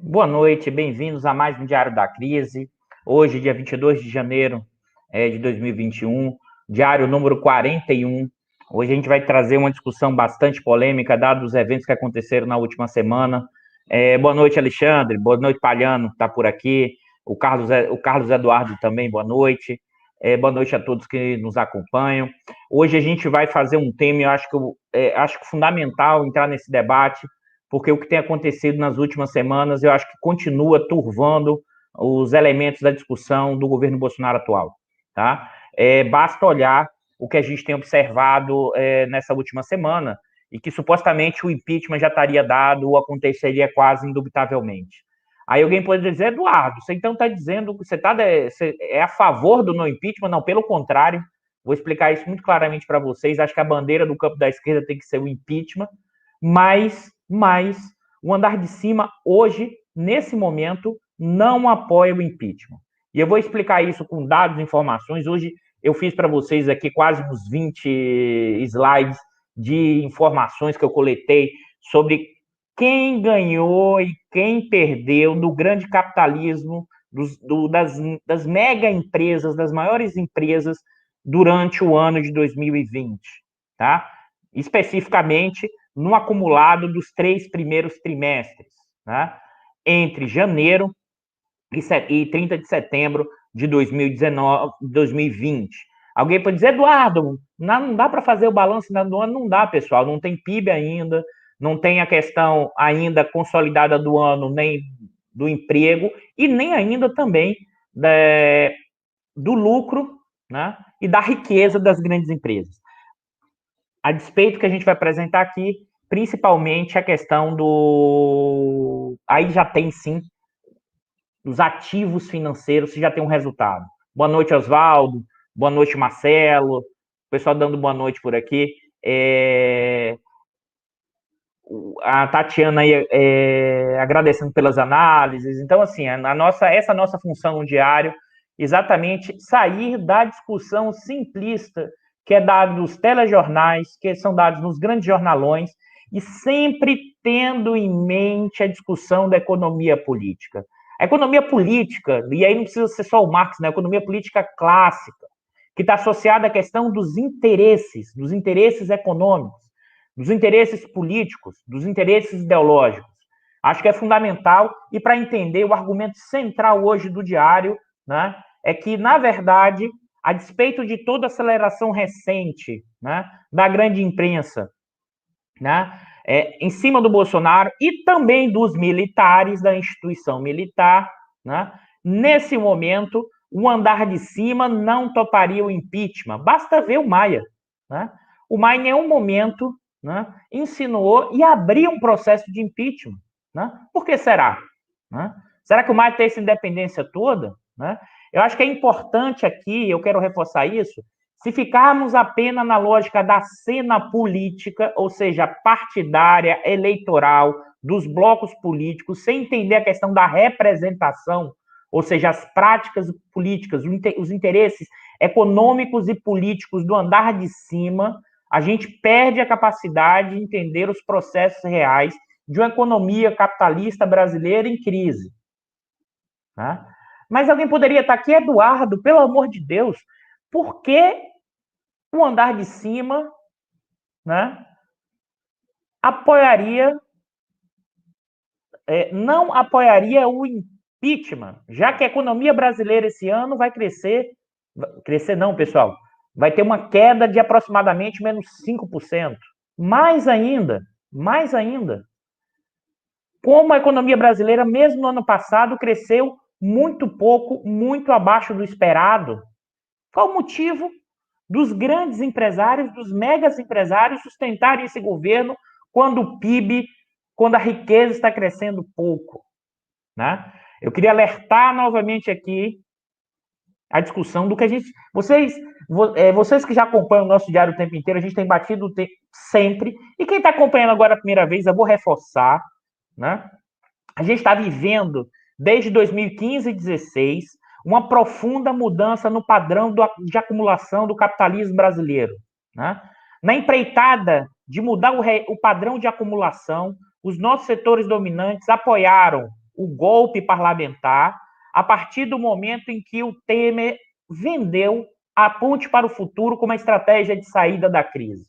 Boa noite, bem-vindos a mais um Diário da Crise. Hoje, dia 22 de janeiro de 2021, diário número 41. Hoje a gente vai trazer uma discussão bastante polêmica, dados os eventos que aconteceram na última semana. Boa noite, Alexandre. Boa noite, Palhano, que está por aqui. O Carlos Eduardo também, boa noite. Boa noite a todos que nos acompanham. Hoje a gente vai fazer um tema, eu acho que fundamental entrar nesse debate, porque o que tem acontecido nas últimas semanas, eu acho que continua turvando os elementos da discussão do governo Bolsonaro atual. Tá? Basta olhar o que a gente tem observado nessa última semana, e que supostamente o impeachment já estaria dado ou aconteceria quase indubitavelmente. Aí alguém pode dizer, Eduardo, você então está dizendo que você é a favor do não impeachment? Não, pelo contrário, vou explicar isso muito claramente para vocês. Acho que a bandeira do campo da esquerda tem que ser o impeachment, mas o andar de cima, hoje, nesse momento, não apoia o impeachment. E eu vou explicar isso com dados e informações. Hoje eu fiz para vocês aqui quase uns 20 slides de informações que eu coletei sobre quem ganhou e quem perdeu no grande capitalismo das mega empresas, das maiores empresas, durante o ano de 2020, tá? Especificamente no acumulado dos 3 primeiros trimestres, né? Entre janeiro e 30 de setembro de 2019, 2020. Alguém pode dizer, Eduardo, não dá para fazer o balanço do ano? Não dá, pessoal, não tem PIB ainda, não tem a questão ainda consolidada do ano, nem do emprego, e nem ainda também do lucro, né, e da riqueza das grandes empresas. A despeito que a gente vai apresentar aqui, principalmente a questão do... Aí já tem, sim, dos ativos financeiros, se já tem um resultado. Boa noite, Oswaldo. Boa noite, Marcelo. O pessoal dando boa noite por aqui. A Tatiana aí, agradecendo pelas análises. Então, assim, essa nossa função no diário, exatamente sair da discussão simplista que é dada nos telejornais, que são dados nos grandes jornalões, e sempre tendo em mente a discussão da economia política. A economia política, e aí não precisa ser só o Marx, né? A economia política clássica, que está associada à questão dos interesses econômicos, dos interesses políticos, dos interesses ideológicos. Acho que é fundamental, e para entender o argumento central hoje do diário, né, é que, na verdade, a despeito de toda a aceleração recente, né, da grande imprensa, né, em cima do Bolsonaro e também dos militares, da instituição militar, né, nesse momento, o andar de cima não toparia o impeachment. Basta ver o Maia. Né? O Maia, em nenhum momento, né, insinuou e abriu um processo de impeachment. Né? Por que será? Né? Será que o Maia tem essa independência toda? Né? Eu acho que é importante aqui, eu quero reforçar isso, se ficarmos apenas na lógica da cena política, ou seja, partidária, eleitoral, dos blocos políticos, sem entender a questão da representação, ou seja, as práticas políticas, os interesses econômicos e políticos do andar de cima, a gente perde a capacidade de entender os processos reais de uma economia capitalista brasileira em crise. Tá? Mas alguém poderia estar aqui, Eduardo, pelo amor de Deus, por que o andar de cima, né, não apoiaria o impeachment, já que a economia brasileira esse ano vai crescer não, pessoal, vai ter uma queda de aproximadamente menos 5%. Mais ainda, como a economia brasileira, mesmo no ano passado, cresceu muito pouco, muito abaixo do esperado. Qual o motivo dos grandes empresários, dos megas empresários sustentarem esse governo quando o PIB, quando a riqueza está crescendo pouco? Né? Eu queria alertar novamente aqui a discussão do que a gente... Vocês que já acompanham o nosso diário o tempo inteiro, a gente tem batido sempre, e quem está acompanhando agora a primeira vez, eu vou reforçar, né? A gente está vivendo, desde 2015 e 2016, uma profunda mudança no padrão de acumulação do capitalismo brasileiro. Né? Na empreitada de mudar o padrão de acumulação, os nossos setores dominantes apoiaram o golpe parlamentar a partir do momento em que o Temer vendeu a ponte para o futuro como uma estratégia de saída da crise.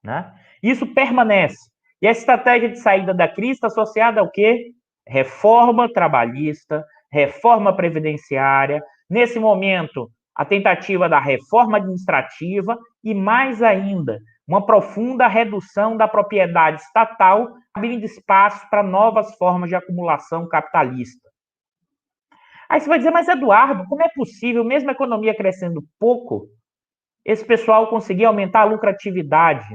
Né? Isso permanece. E a estratégia de saída da crise está associada ao quê? Reforma trabalhista, reforma previdenciária, nesse momento, a tentativa da reforma administrativa e, mais ainda, uma profunda redução da propriedade estatal, abrindo espaço para novas formas de acumulação capitalista. Aí você vai dizer, mas Eduardo, como é possível, mesmo a economia crescendo pouco, esse pessoal conseguir aumentar a lucratividade?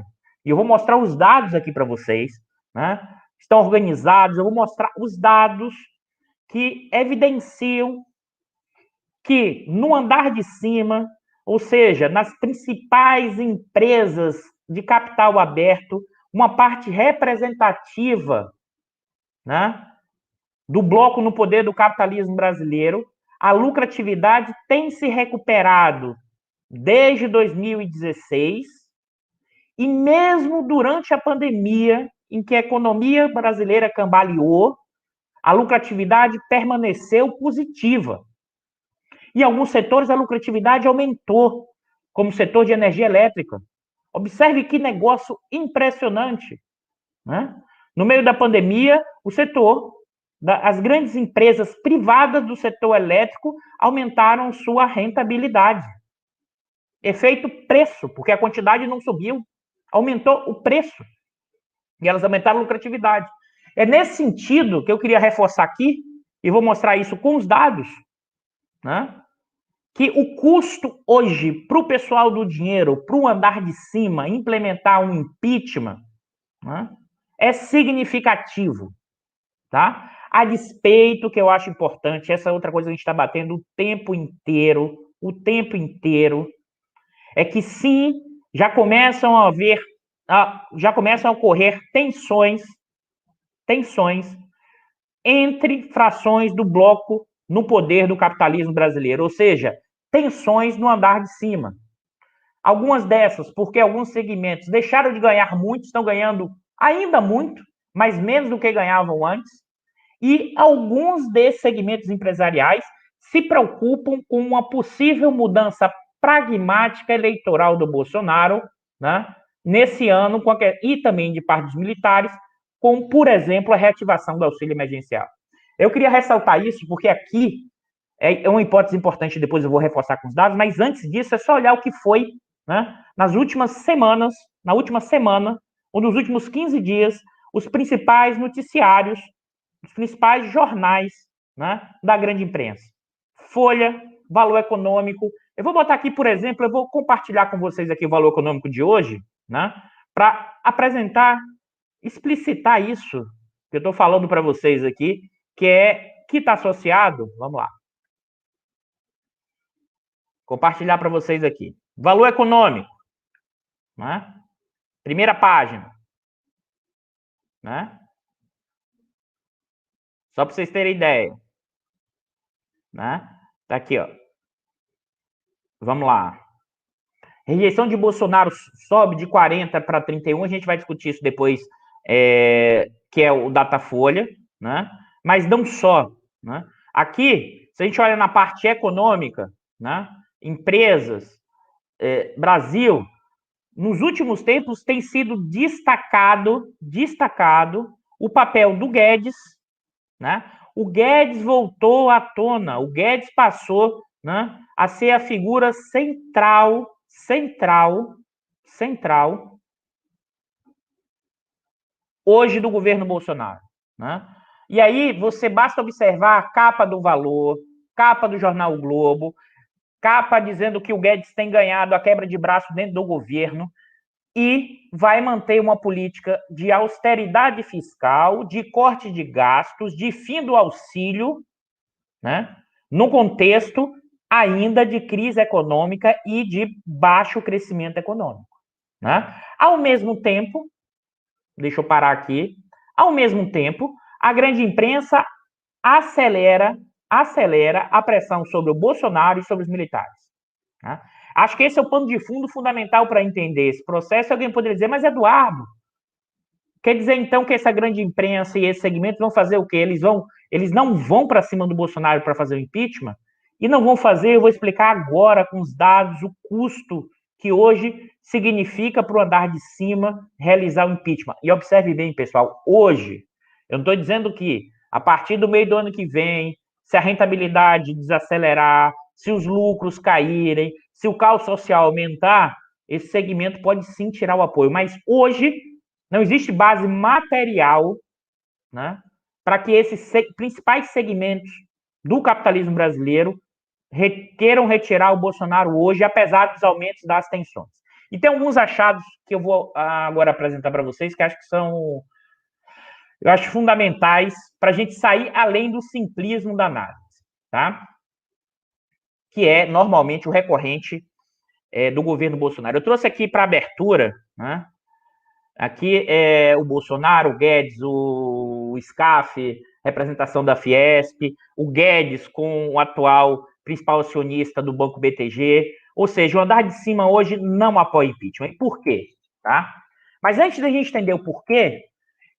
E eu vou mostrar os dados aqui para vocês, né? Estão organizados, eu vou mostrar os dados que evidenciam que no andar de cima, ou seja, nas principais empresas de capital aberto, uma parte representativa, né, do bloco no poder do capitalismo brasileiro, a lucratividade tem se recuperado desde 2016 e mesmo durante a pandemia, em que a economia brasileira cambaleou, a lucratividade permaneceu positiva. Em alguns setores, a lucratividade aumentou, como o setor de energia elétrica. Observe que negócio impressionante. Né? No meio da pandemia, o setor, as grandes empresas privadas do setor elétrico aumentaram sua rentabilidade. Efeito preço, porque a quantidade não subiu, aumentou o preço. E elas aumentaram a lucratividade. É nesse sentido que eu queria reforçar aqui, e vou mostrar isso com os dados, né? Que o custo hoje para o pessoal do dinheiro, para o andar de cima, implementar um impeachment, né, é significativo. Tá? A despeito, que eu acho importante, essa outra coisa que a gente está batendo o tempo inteiro, é que sim, já começam a ocorrer tensões entre frações do bloco no poder do capitalismo brasileiro, ou seja, tensões no andar de cima. Algumas dessas, porque alguns segmentos deixaram de ganhar muito, estão ganhando ainda muito, mas menos do que ganhavam antes, e alguns desses segmentos empresariais se preocupam com uma possível mudança pragmática eleitoral do Bolsonaro, né, nesse ano, e também de parte dos militares, como, por exemplo, a reativação do auxílio emergencial. Eu queria ressaltar isso porque aqui é uma hipótese importante, depois eu vou reforçar com os dados, mas antes disso é só olhar o que foi, né, na última semana, ou nos últimos 15 dias, os principais noticiários, os principais jornais, né, da grande imprensa. Folha, Valor Econômico. Eu vou botar aqui, por exemplo, eu vou compartilhar com vocês aqui o Valor Econômico de hoje, né, para apresentar, explicitar isso que eu estou falando para vocês aqui, que está associado, vamos lá, compartilhar para vocês aqui. Valor Econômico, né? Primeira página, né? Só para vocês terem ideia, né? Tá aqui, ó. Vamos lá. Rejeição de Bolsonaro sobe de 40 para 31. A gente vai discutir isso depois, que é o Datafolha, né? Mas não só, né? Aqui, se a gente olha na parte econômica, né? Empresas, Brasil, nos últimos tempos tem sido destacado o papel do Guedes, né? O Guedes voltou à tona, o Guedes passou, né, a ser a figura central hoje do governo Bolsonaro, né? E aí você basta observar a capa do Valor, capa do jornal o Globo, capa dizendo que o Guedes tem ganhado a quebra de braço dentro do governo e vai manter uma política de austeridade fiscal, de corte de gastos, de fim do auxílio, né, no contexto ainda de crise econômica e de baixo crescimento econômico. Né? Ao mesmo tempo, deixa eu parar aqui, ao mesmo tempo, a grande imprensa acelera a pressão sobre o Bolsonaro e sobre os militares. Né? Acho que esse é o pano de fundo fundamental para entender esse processo. Alguém poderia dizer, mas Eduardo, quer dizer então que essa grande imprensa e esses segmentos vão fazer o quê? Eles vão eles não vão para cima do Bolsonaro para fazer o impeachment, e não vão fazer, eu vou explicar agora com os dados o custo que hoje significa para o andar de cima realizar o impeachment. E observe bem, pessoal, hoje, eu não estou dizendo que a partir do meio do ano que vem, se a rentabilidade desacelerar, se os lucros caírem, se o caos social aumentar, esse segmento pode sim tirar o apoio. Mas hoje não existe base material, né, para que esses principais segmentos do capitalismo brasileiro queiram retirar o Bolsonaro hoje, apesar dos aumentos das tensões. E tem alguns achados que eu vou agora apresentar para vocês que acho que são, eu acho, fundamentais para a gente sair além do simplismo da análise, tá? Que é normalmente o recorrente do governo Bolsonaro. Eu trouxe aqui para abertura, né? Aqui é o Bolsonaro, o Guedes, o SCAF, representação da Fiesp, o Guedes com o atual principal acionista do Banco BTG, ou seja, o andar de cima hoje não apoia impeachment. E por quê? Tá? Mas antes da gente entender o porquê,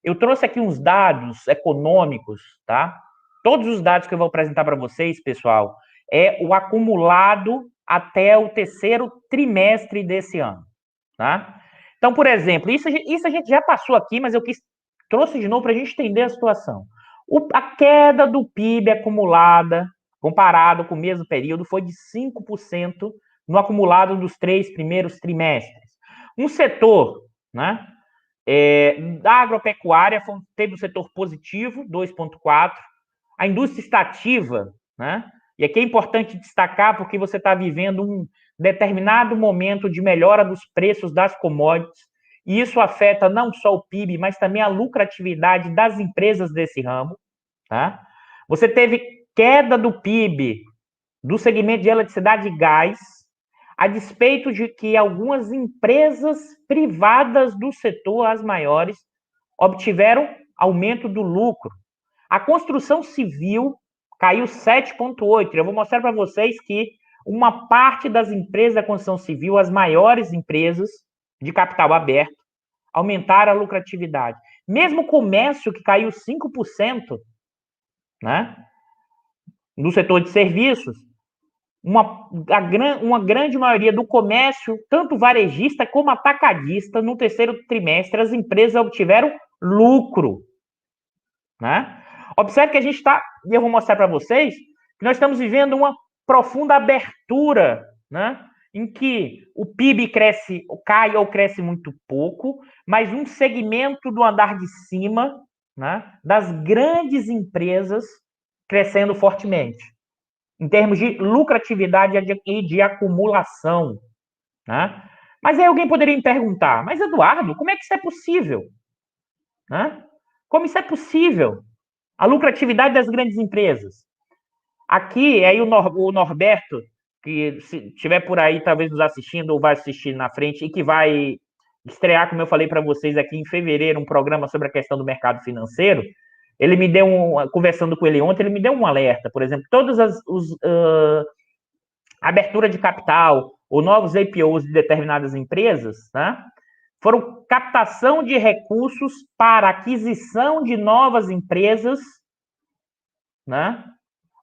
eu trouxe aqui uns dados econômicos, tá? Todos os dados que eu vou apresentar para vocês, pessoal, é o acumulado até o terceiro trimestre desse ano, tá? Então, por exemplo, isso a gente já passou aqui, mas eu trouxe de novo para a gente entender a situação. A queda do PIB acumulada, comparado com o mesmo período, foi de 5% no acumulado dos 3 primeiros trimestres. Um setor, né, da agropecuária teve um setor positivo, 2,4%. A indústria extrativa, né, e aqui é importante destacar porque você está vivendo um determinado momento de melhora dos preços das commodities, e isso afeta não só o PIB, mas também a lucratividade das empresas desse ramo. Tá? Você teve queda do PIB do segmento de eletricidade e gás, a despeito de que algumas empresas privadas do setor, as maiores, obtiveram aumento do lucro. A construção civil caiu 7,8%. Eu vou mostrar para vocês que uma parte das empresas da construção civil, as maiores empresas de capital aberto, aumentaram a lucratividade. Mesmo o comércio, que caiu 5%, né, no setor de serviços, uma grande maioria do comércio, tanto varejista como atacadista, no terceiro trimestre, as empresas obtiveram lucro. Né? Observe que a gente está, e eu vou mostrar para vocês, que nós estamos vivendo uma profunda abertura, né? Em que o PIB cai ou cresce muito pouco, mas um segmento do andar de cima, né, das grandes empresas crescendo fortemente, em termos de lucratividade e de acumulação. Né? Mas aí alguém poderia me perguntar, mas Eduardo, como é que isso é possível? Né? Como isso é possível? A lucratividade das grandes empresas. Aqui, aí o Norberto, que se estiver por aí, talvez nos assistindo ou vai assistir na frente, e que vai estrear, como eu falei para vocês aqui em fevereiro, um programa sobre a questão do mercado financeiro, ele me deu conversando com ele ontem, ele me deu um alerta, por exemplo, todas abertura de capital ou novos IPOs de determinadas empresas, né, foram captação de recursos para aquisição de novas empresas, né,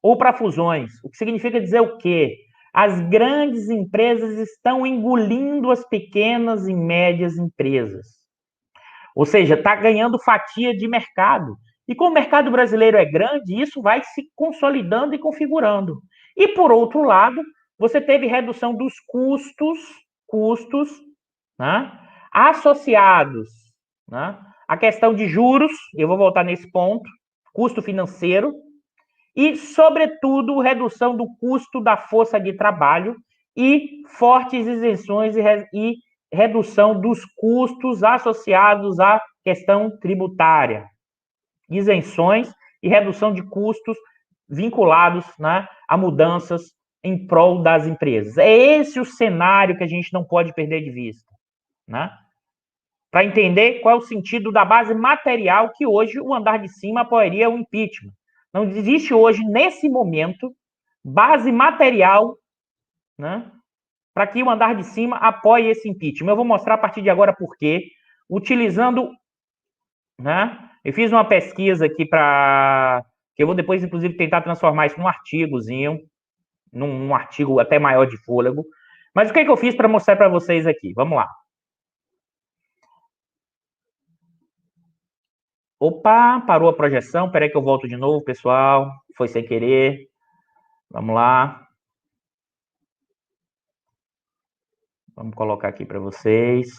ou para fusões. O que significa dizer o quê? As grandes empresas estão engolindo as pequenas e médias empresas. Ou seja, está ganhando fatia de mercado. E como o mercado brasileiro é grande, isso vai se consolidando e configurando. E, por outro lado, você teve redução dos custos, né, associados, né, à questão de juros, eu vou voltar nesse ponto, custo financeiro, e, sobretudo, redução do custo da força de trabalho e fortes isenções e redução dos custos associados à questão tributária. Isenções e redução de custos vinculados, né, a mudanças em prol das empresas. É esse o cenário que a gente não pode perder de vista, né? Para entender qual é o sentido da base material que hoje o andar de cima apoiaria o impeachment. Não existe hoje, nesse momento, base material, né, para que o andar de cima apoie esse impeachment. Eu vou mostrar a partir de agora por quê, utilizando, né, eu fiz uma pesquisa aqui que eu vou depois, inclusive, tentar transformar isso num artigozinho, num artigo até maior de fôlego. Mas o que eu fiz para mostrar para vocês aqui? Vamos lá. Opa, parou a projeção. Espera aí que eu volto de novo, pessoal. Foi sem querer. Vamos lá. Vamos colocar aqui para vocês.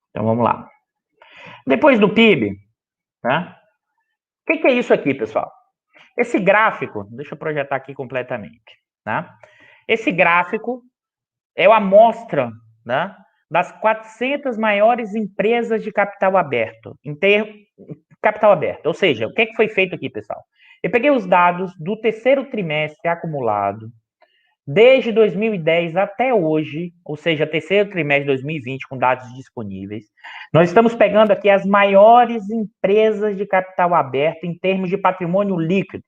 Então, vamos lá. Depois do PIB, né? O que é isso aqui, pessoal? Esse gráfico, deixa eu projetar aqui completamente, tá? Esse gráfico é a amostra, né, das 400 maiores empresas de capital aberto, capital aberto. Ou seja, o que foi feito aqui, pessoal? Eu peguei os dados do terceiro trimestre acumulado, desde 2010 até hoje, ou seja, terceiro trimestre de 2020, com dados disponíveis. Nós estamos pegando aqui as maiores empresas de capital aberto em termos de patrimônio líquido.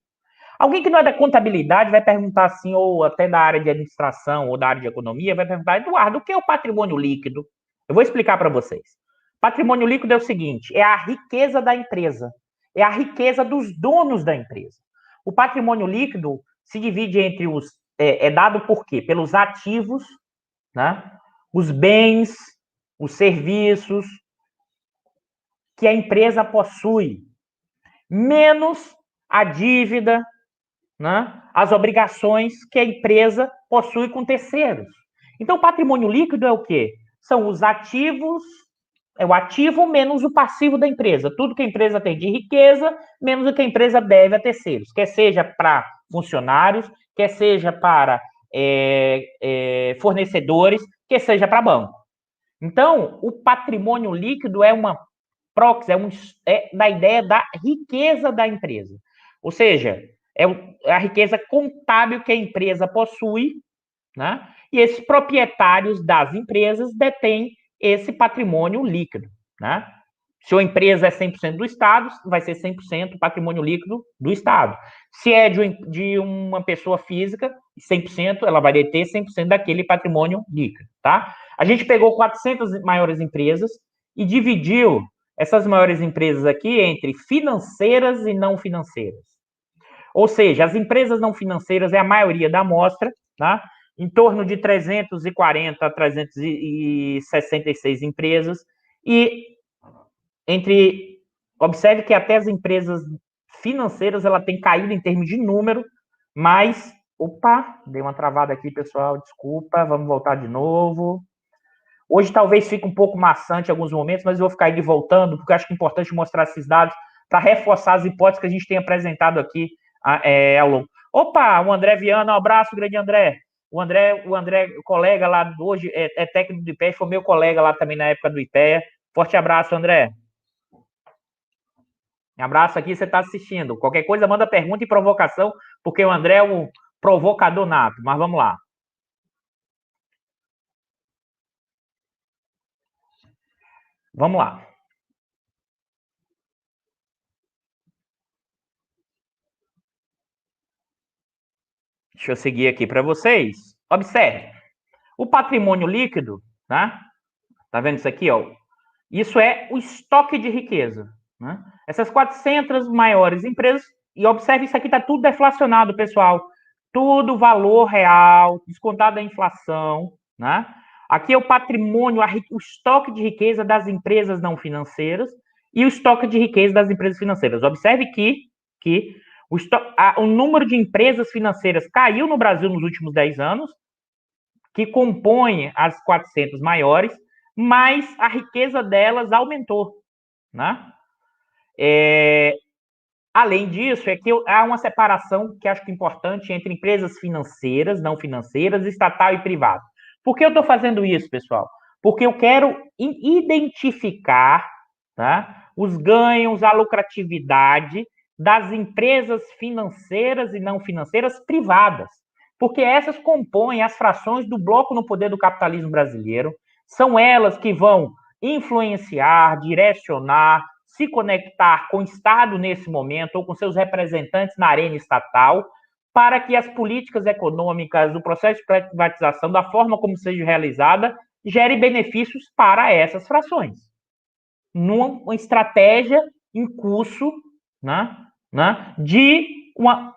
Alguém que não é da contabilidade vai perguntar assim, ou até da área de administração ou da área de economia, vai perguntar, Eduardo, o que é o patrimônio líquido? Eu vou explicar para vocês. Patrimônio líquido é o seguinte, é a riqueza da empresa, é a riqueza dos donos da empresa. O patrimônio líquido se divide entre os... É dado por quê? Pelos ativos, né? Os bens, os serviços que a empresa possui, menos a dívida, né, as obrigações que a empresa possui com terceiros. Então, o patrimônio líquido é o quê? São os ativos, é o ativo menos o passivo da empresa. Tudo que a empresa tem de riqueza, menos o que a empresa deve a terceiros. Quer seja para funcionários, quer seja para fornecedores, quer seja para banco. Então, o patrimônio líquido é uma proxy, é da ideia da riqueza da empresa. Ou seja, é a riqueza contábil que a empresa possui, né? E esses proprietários das empresas detêm esse patrimônio líquido, né? Se a empresa é 100% do Estado, vai ser 100% patrimônio líquido do Estado. Se é de uma pessoa física, 100%, ela vai deter 100% daquele patrimônio líquido, tá? A gente pegou 400 maiores empresas e dividiu essas maiores empresas aqui entre financeiras e não financeiras. Ou seja, as empresas não financeiras é a maioria da amostra, tá? Em torno de 340 a 366 empresas, e observe que até as empresas financeiras ela tem caído em termos de número, mas, opa, dei uma travada aqui, pessoal, desculpa, vamos voltar de novo. Hoje talvez fique um pouco maçante em alguns momentos, mas eu vou ficar aí voltando, porque eu acho que é importante mostrar esses dados para reforçar as hipóteses que a gente tem apresentado aqui ao longo. Opa, o André Viana, um abraço, grande André. O André, colega lá hoje, é técnico do IPEA, foi meu colega lá também na época do IPEA. Forte abraço, André. Um abraço aqui, você está assistindo. Qualquer coisa, manda pergunta e provocação, porque o André é um provocador nato. Mas vamos lá. Vamos lá. Deixa eu seguir aqui para vocês. Observe. O patrimônio líquido, tá? Tá vendo isso aqui, ó? Isso é o estoque de riqueza, né? Essas 400 maiores empresas, e observe, isso aqui tá tudo deflacionado, pessoal. Tudo valor real, descontado da inflação, né? Aqui é o patrimônio, o estoque de riqueza das empresas não financeiras e o estoque de riqueza das empresas financeiras. Observe que o número de empresas financeiras caiu no Brasil nos últimos 10 anos, que compõem as 400 maiores, mas a riqueza delas aumentou, né? Além disso, é que há uma separação que acho que é importante entre empresas financeiras, não financeiras, estatal e privado. Por que eu estou fazendo isso, pessoal? Porque eu quero identificar, tá, os ganhos, a lucratividade das empresas financeiras e não financeiras privadas. Porque essas compõem as frações do bloco no poder do capitalismo brasileiro, são elas que vão influenciar, direcionar, se conectar com o Estado nesse momento ou com seus representantes na arena estatal, para que as políticas econômicas, o processo de privatização, da forma como seja realizada, gere benefícios para essas frações. numa estratégia em curso, né, de uma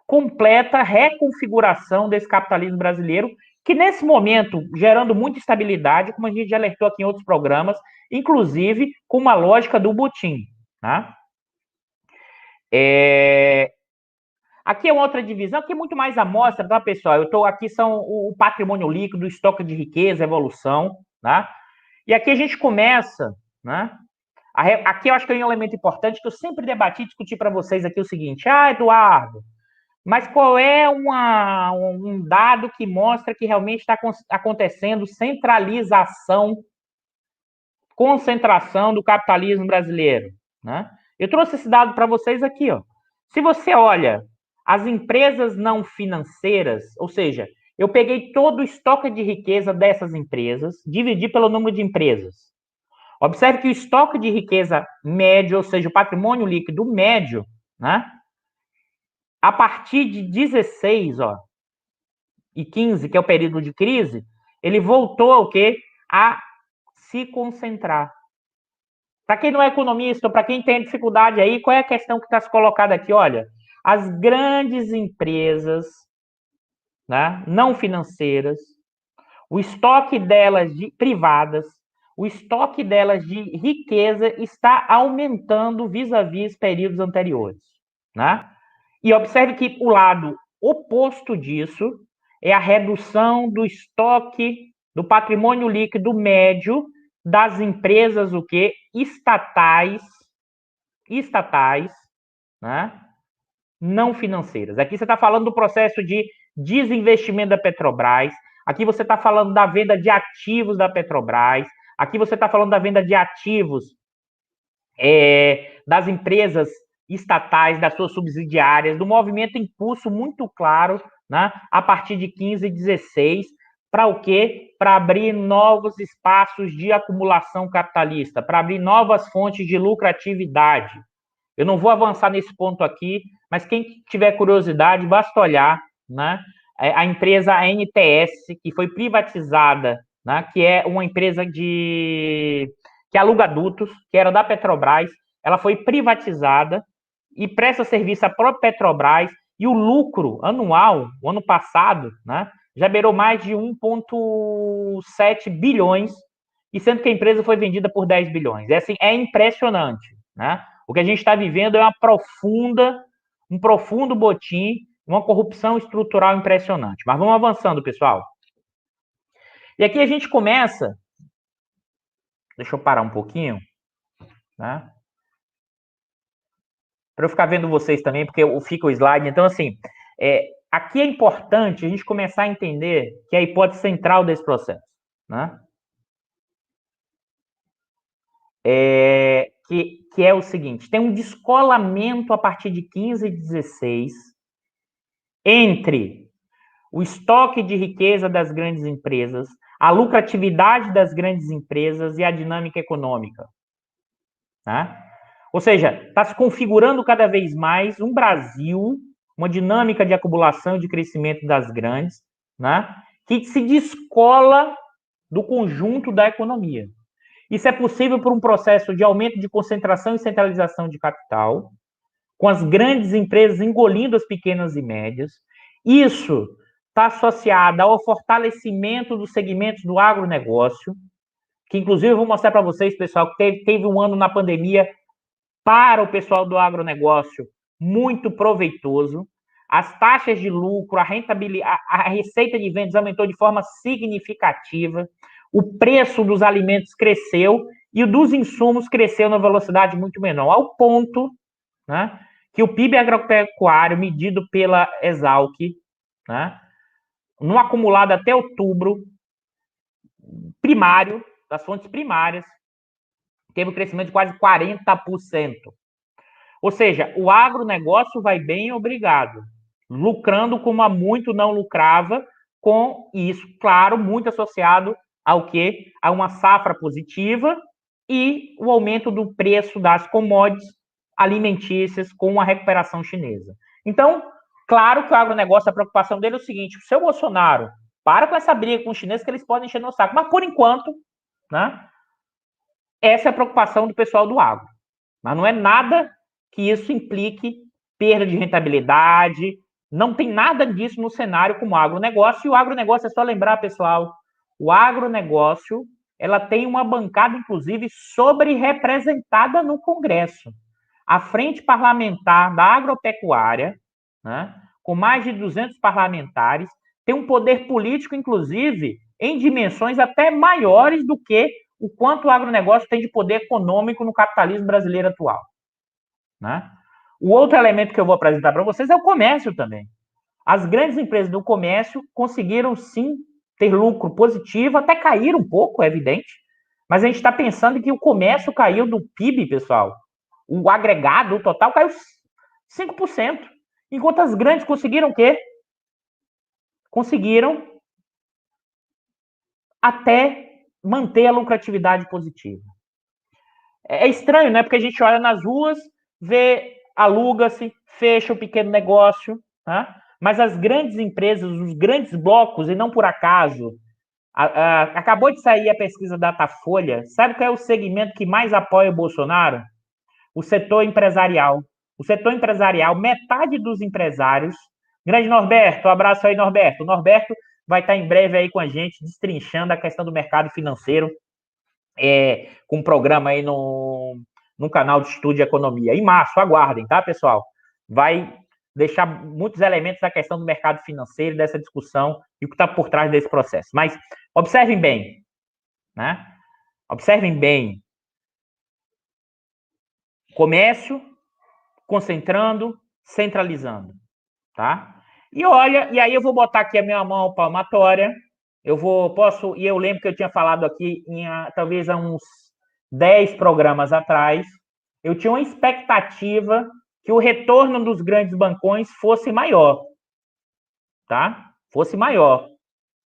completa reconfiguração desse capitalismo brasileiro, que nesse momento, gerando muita estabilidade, como a gente já alertou aqui em outros programas, inclusive com uma lógica do Botim. Tá? Aqui é uma outra divisão, aqui é muito mais amostra, tá, pessoal? Aqui são o patrimônio líquido, o estoque de riqueza, evolução, tá? E aqui a gente começa, né? Aqui eu acho que é um elemento importante que eu sempre debati e discuti para vocês aqui o seguinte: Eduardo, mas qual é um dado que mostra que realmente está acontecendo centralização, concentração do capitalismo brasileiro? Né? Eu trouxe esse dado para vocês aqui. Ó. Se você olha as empresas não financeiras, ou seja, eu peguei todo o estoque de riqueza dessas empresas, dividi pelo número de empresas. Observe que o estoque de riqueza médio, ou seja, o patrimônio líquido médio, né? A partir de 16, e 15, que é o período de crise, ele voltou ao quê? A se concentrar. Para quem não é economista, para quem tem dificuldade aí, qual é a questão que está se colocada aqui? Olha, as grandes empresas, né, não financeiras, o estoque delas privadas, o estoque delas de riqueza está aumentando vis-à-vis períodos anteriores. Né? E observe que o lado oposto disso é a redução do estoque do patrimônio líquido médio das empresas o quê? Estatais, né? Não financeiras. Aqui você está falando do processo de desinvestimento da Petrobras, aqui você está falando da venda de ativos da Petrobras, aqui você está falando da venda de ativos das empresas estatais, das suas subsidiárias, do movimento impulso muito claro, né, a partir de 15 e 16, para o quê? Para abrir novos espaços de acumulação capitalista, para abrir novas fontes de lucratividade. Eu não vou avançar nesse ponto aqui, mas quem tiver curiosidade, basta olhar, né, a empresa NTS, que foi privatizada, né, que é uma empresa que aluga dutos, que era da Petrobras, ela foi privatizada e presta serviço à própria Petrobras, e o lucro anual, o ano passado, né, já beirou mais de 1,7 bilhões, e sendo que a empresa foi vendida por 10 bilhões. Assim, é impressionante. Né? O que a gente está vivendo é um profundo botim, uma corrupção estrutural impressionante. Mas vamos avançando, pessoal. E aqui a gente começa. Deixa eu parar um pouquinho. Né? Para eu ficar vendo vocês também, porque fica o slide. Então, assim, aqui é importante a gente começar a entender que é a hipótese central desse processo. Né? Que é o seguinte: tem um descolamento a partir de 15 e 16 entre o estoque de riqueza das grandes empresas, a lucratividade das grandes empresas e a dinâmica econômica. Tá? Ou seja, está se configurando cada vez mais um Brasil, uma dinâmica de acumulação e de crescimento das grandes, né, que se descola do conjunto da economia. Isso é possível por um processo de aumento de concentração e centralização de capital, com as grandes empresas engolindo as pequenas e médias. Isso está associado ao fortalecimento dos segmentos do agronegócio, que inclusive eu vou mostrar para vocês, pessoal, que teve um ano na pandemia para o pessoal do agronegócio muito proveitoso. As taxas de lucro, a rentabilidade, a receita de vendas aumentou de forma significativa, o preço dos alimentos cresceu e o dos insumos cresceu numa velocidade muito menor, ao ponto, né, que o PIB agropecuário medido pela Exalc, né, no acumulado até outubro, primário, das fontes primárias, teve um crescimento de quase 40%. Ou seja, o agronegócio vai bem, obrigado, lucrando como há muito não lucrava, com isso, claro, muito associado ao quê? A uma safra positiva e o aumento do preço das commodities alimentícias com a recuperação chinesa. Então, claro que o agronegócio, a preocupação dele é o seguinte: o seu Bolsonaro, para com essa briga com os chineses que eles podem encher no saco. Mas, por enquanto, né, essa é a preocupação do pessoal do agro. Mas não é nada que isso implique perda de rentabilidade, não tem nada disso no cenário como agronegócio, e o agronegócio, é só lembrar, pessoal, o agronegócio, ela tem uma bancada, inclusive, sobre-representada no Congresso. A Frente Parlamentar da Agropecuária, né, com mais de 200 parlamentares, tem um poder político, inclusive, em dimensões até maiores do que o quanto o agronegócio tem de poder econômico no capitalismo brasileiro atual. Né? O outro elemento que eu vou apresentar para vocês é o comércio também. As grandes empresas do comércio conseguiram, sim, ter lucro positivo, até cair um pouco, é evidente, mas a gente está pensando que o comércio caiu do PIB, pessoal. O agregado, o total, caiu 5%. Enquanto as grandes conseguiram o quê? Conseguiram até manter a lucratividade positiva. É estranho, né? Porque a gente olha nas ruas, vê, aluga-se, fecha o pequeno negócio, tá? Mas as grandes empresas, os grandes blocos, e não por acaso, acabou de sair a pesquisa Datafolha. Sabe qual é o segmento que mais apoia o Bolsonaro? O setor empresarial. O setor empresarial, metade dos empresários. Grande Norberto, um abraço aí, Norberto. O Norberto vai estar em breve aí com a gente, destrinchando a questão do mercado financeiro, com um programa aí no canal de Estudo de Economia. Em março, aguardem, tá, pessoal? Vai deixar muitos elementos da questão do mercado financeiro, dessa discussão e o que está por trás desse processo. Mas observem bem, né? Observem bem. Comércio concentrando, centralizando, tá? E olha, e aí eu vou botar aqui a minha mão palmatória. E eu lembro que eu tinha falado aqui talvez há uns 10 programas atrás, eu tinha uma expectativa que o retorno dos grandes bancões fosse maior, tá? Fosse maior.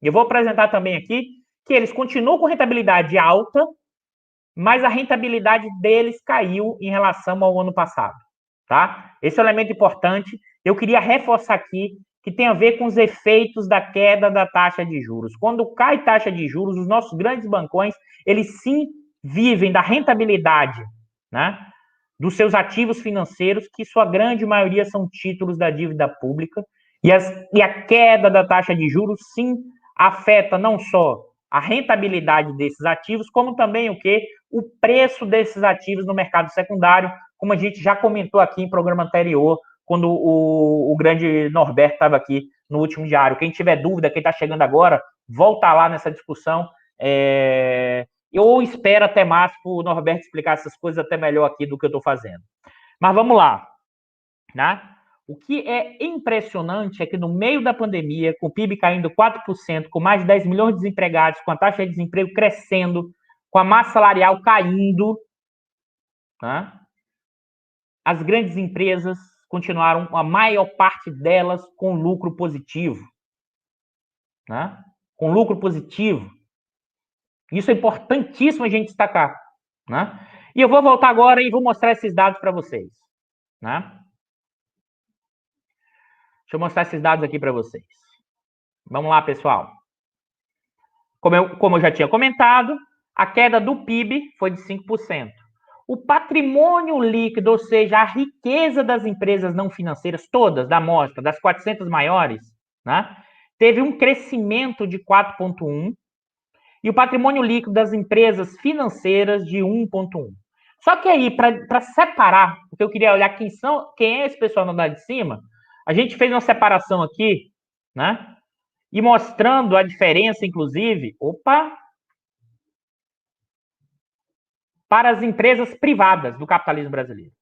E eu vou apresentar também aqui que eles continuam com rentabilidade alta, mas a rentabilidade deles caiu em relação ao ano passado, tá? Esse é um elemento importante. Eu queria reforçar aqui que tem a ver com os efeitos da queda da taxa de juros. Quando cai taxa de juros, os nossos grandes bancões, eles sim vivem da rentabilidade, né, dos seus ativos financeiros, que sua grande maioria são títulos da dívida pública, e a queda da taxa de juros sim afeta não só a rentabilidade desses ativos, como também o quê? O preço desses ativos no mercado secundário, como a gente já comentou aqui em programa anterior, quando o grande Norberto estava aqui no último diário. Quem tiver dúvida, quem está chegando agora, volta lá nessa discussão. Eu espero até mais para o Norberto explicar essas coisas até melhor aqui do que eu estou fazendo. Mas vamos lá. Né? O que é impressionante é que no meio da pandemia, com o PIB caindo 4%, com mais de 10 milhões de desempregados, com a taxa de desemprego crescendo, com a massa salarial caindo, né? As grandes empresas continuaram, a maior parte delas, com lucro positivo. Né? Com lucro positivo. Isso é importantíssimo a gente destacar. Né? E eu vou voltar agora e vou mostrar esses dados para vocês. Né? Deixa eu mostrar esses dados aqui para vocês. Vamos lá, pessoal. Como eu já tinha comentado, a queda do PIB foi de 5%. O patrimônio líquido, ou seja, a riqueza das empresas não financeiras, todas da amostra, das 400 maiores, né, teve um crescimento de 4,1%, e o patrimônio líquido das empresas financeiras de 1,1%. Só que aí, para separar, porque eu queria olhar quem é esse pessoal no andar de cima, a gente fez uma separação aqui, né? E mostrando a diferença, inclusive, para as empresas privadas do capitalismo brasileiro.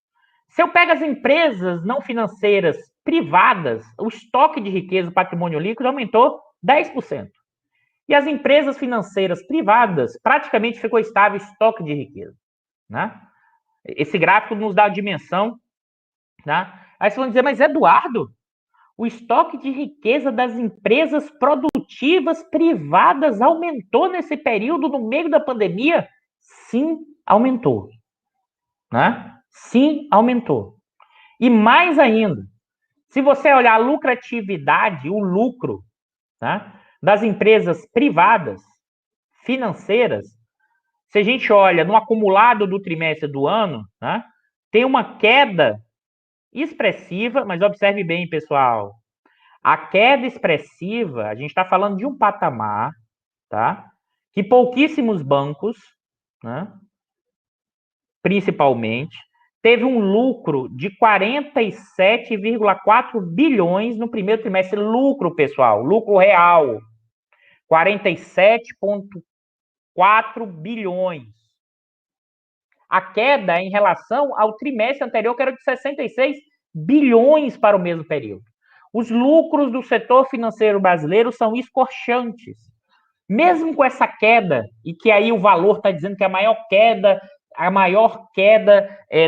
Se eu pego as empresas não financeiras privadas, o estoque de riqueza, o patrimônio líquido, aumentou 10%. E as empresas financeiras privadas, praticamente ficou estável o estoque de riqueza. Né? Esse gráfico nos dá a dimensão. Né? Aí vocês vão dizer, mas Eduardo, o estoque de riqueza das empresas produtivas privadas aumentou nesse período, no meio da pandemia? Sim, aumentou. Né? Sim, aumentou. E mais ainda, se você olhar a lucratividade, o lucro, tá, das empresas privadas, financeiras, se a gente olha no acumulado do trimestre do ano, né, tem uma queda expressiva, mas observe bem, pessoal, a queda expressiva, a gente está falando de um patamar, tá, que pouquíssimos bancos, né, principalmente, teve um lucro de 47,4 bilhões no primeiro trimestre. Lucro, pessoal, lucro real. 47,4 bilhões. A queda em relação ao trimestre anterior, que era de 66 bilhões para o mesmo período. Os lucros do setor financeiro brasileiro são escorchantes. Mesmo com essa queda, e que aí o valor está dizendo que a maior queda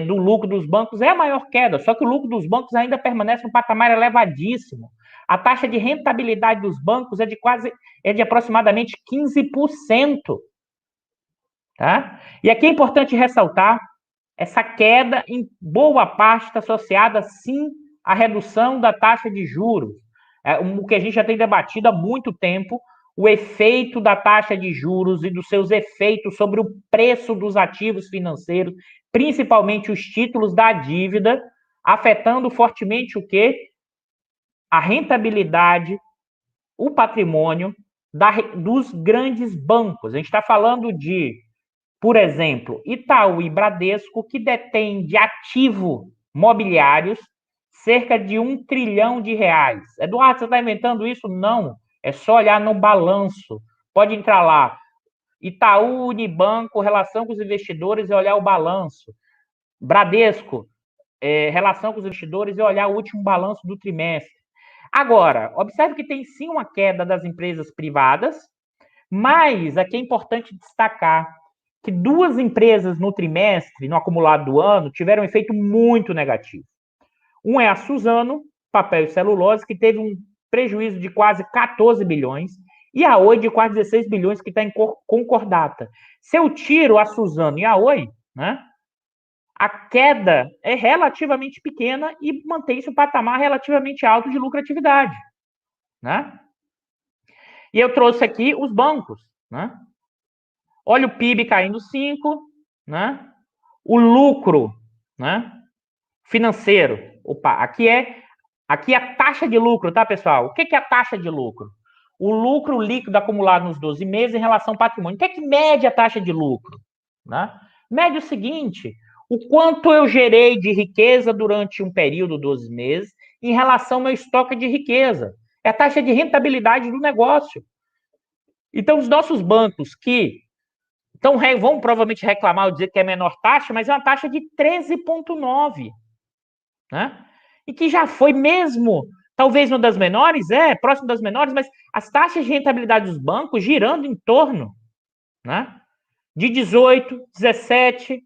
do lucro dos bancos é a maior queda, só que o lucro dos bancos ainda permanece um patamar elevadíssimo. A taxa de rentabilidade dos bancos é de aproximadamente 15%. Tá? E aqui é importante ressaltar, essa queda em boa parte está associada sim à redução da taxa de juros. O que a gente já tem debatido há muito tempo, o efeito da taxa de juros e dos seus efeitos sobre o preço dos ativos financeiros, principalmente os títulos da dívida, afetando fortemente o quê? A rentabilidade, o patrimônio dos grandes bancos. A gente está falando de, por exemplo, Itaú e Bradesco, que detêm de ativo mobiliários cerca de R$ 1 trilhão. Eduardo, você está inventando isso? Não. É só olhar no balanço. Pode entrar lá. Itaú, Unibanco, relação com os investidores e olhar o balanço. Bradesco, relação com os investidores e olhar o último balanço do trimestre. Agora, observe que tem sim uma queda das empresas privadas, mas aqui é importante destacar que duas empresas no trimestre, no acumulado do ano, tiveram um efeito muito negativo. Um é a Suzano, papel e celulose, que teve um prejuízo de quase 14 bilhões, e a Oi de quase 16 bilhões, que está em concordata. Se eu tiro a Suzano e a Oi, né, a queda é relativamente pequena e mantém-se um patamar relativamente alto de lucratividade. Né? E eu trouxe aqui os bancos. Né? Olha o PIB caindo 5, né? O lucro, né, financeiro. Opa, aqui é a taxa de lucro, tá, pessoal? O que é a taxa de lucro? O lucro líquido acumulado nos 12 meses em relação ao patrimônio. O que é que mede a taxa de lucro? Né? Mede o seguinte: o quanto eu gerei de riqueza durante um período, 12 meses, em relação ao meu estoque de riqueza. É a taxa de rentabilidade do negócio. Então, os nossos bancos que vão provavelmente reclamar ou dizer que é menor taxa, mas é uma taxa de 13,9, né? E que já foi mesmo, talvez uma das menores, próximo das menores, mas as taxas de rentabilidade dos bancos girando em torno, né, de 18, 17,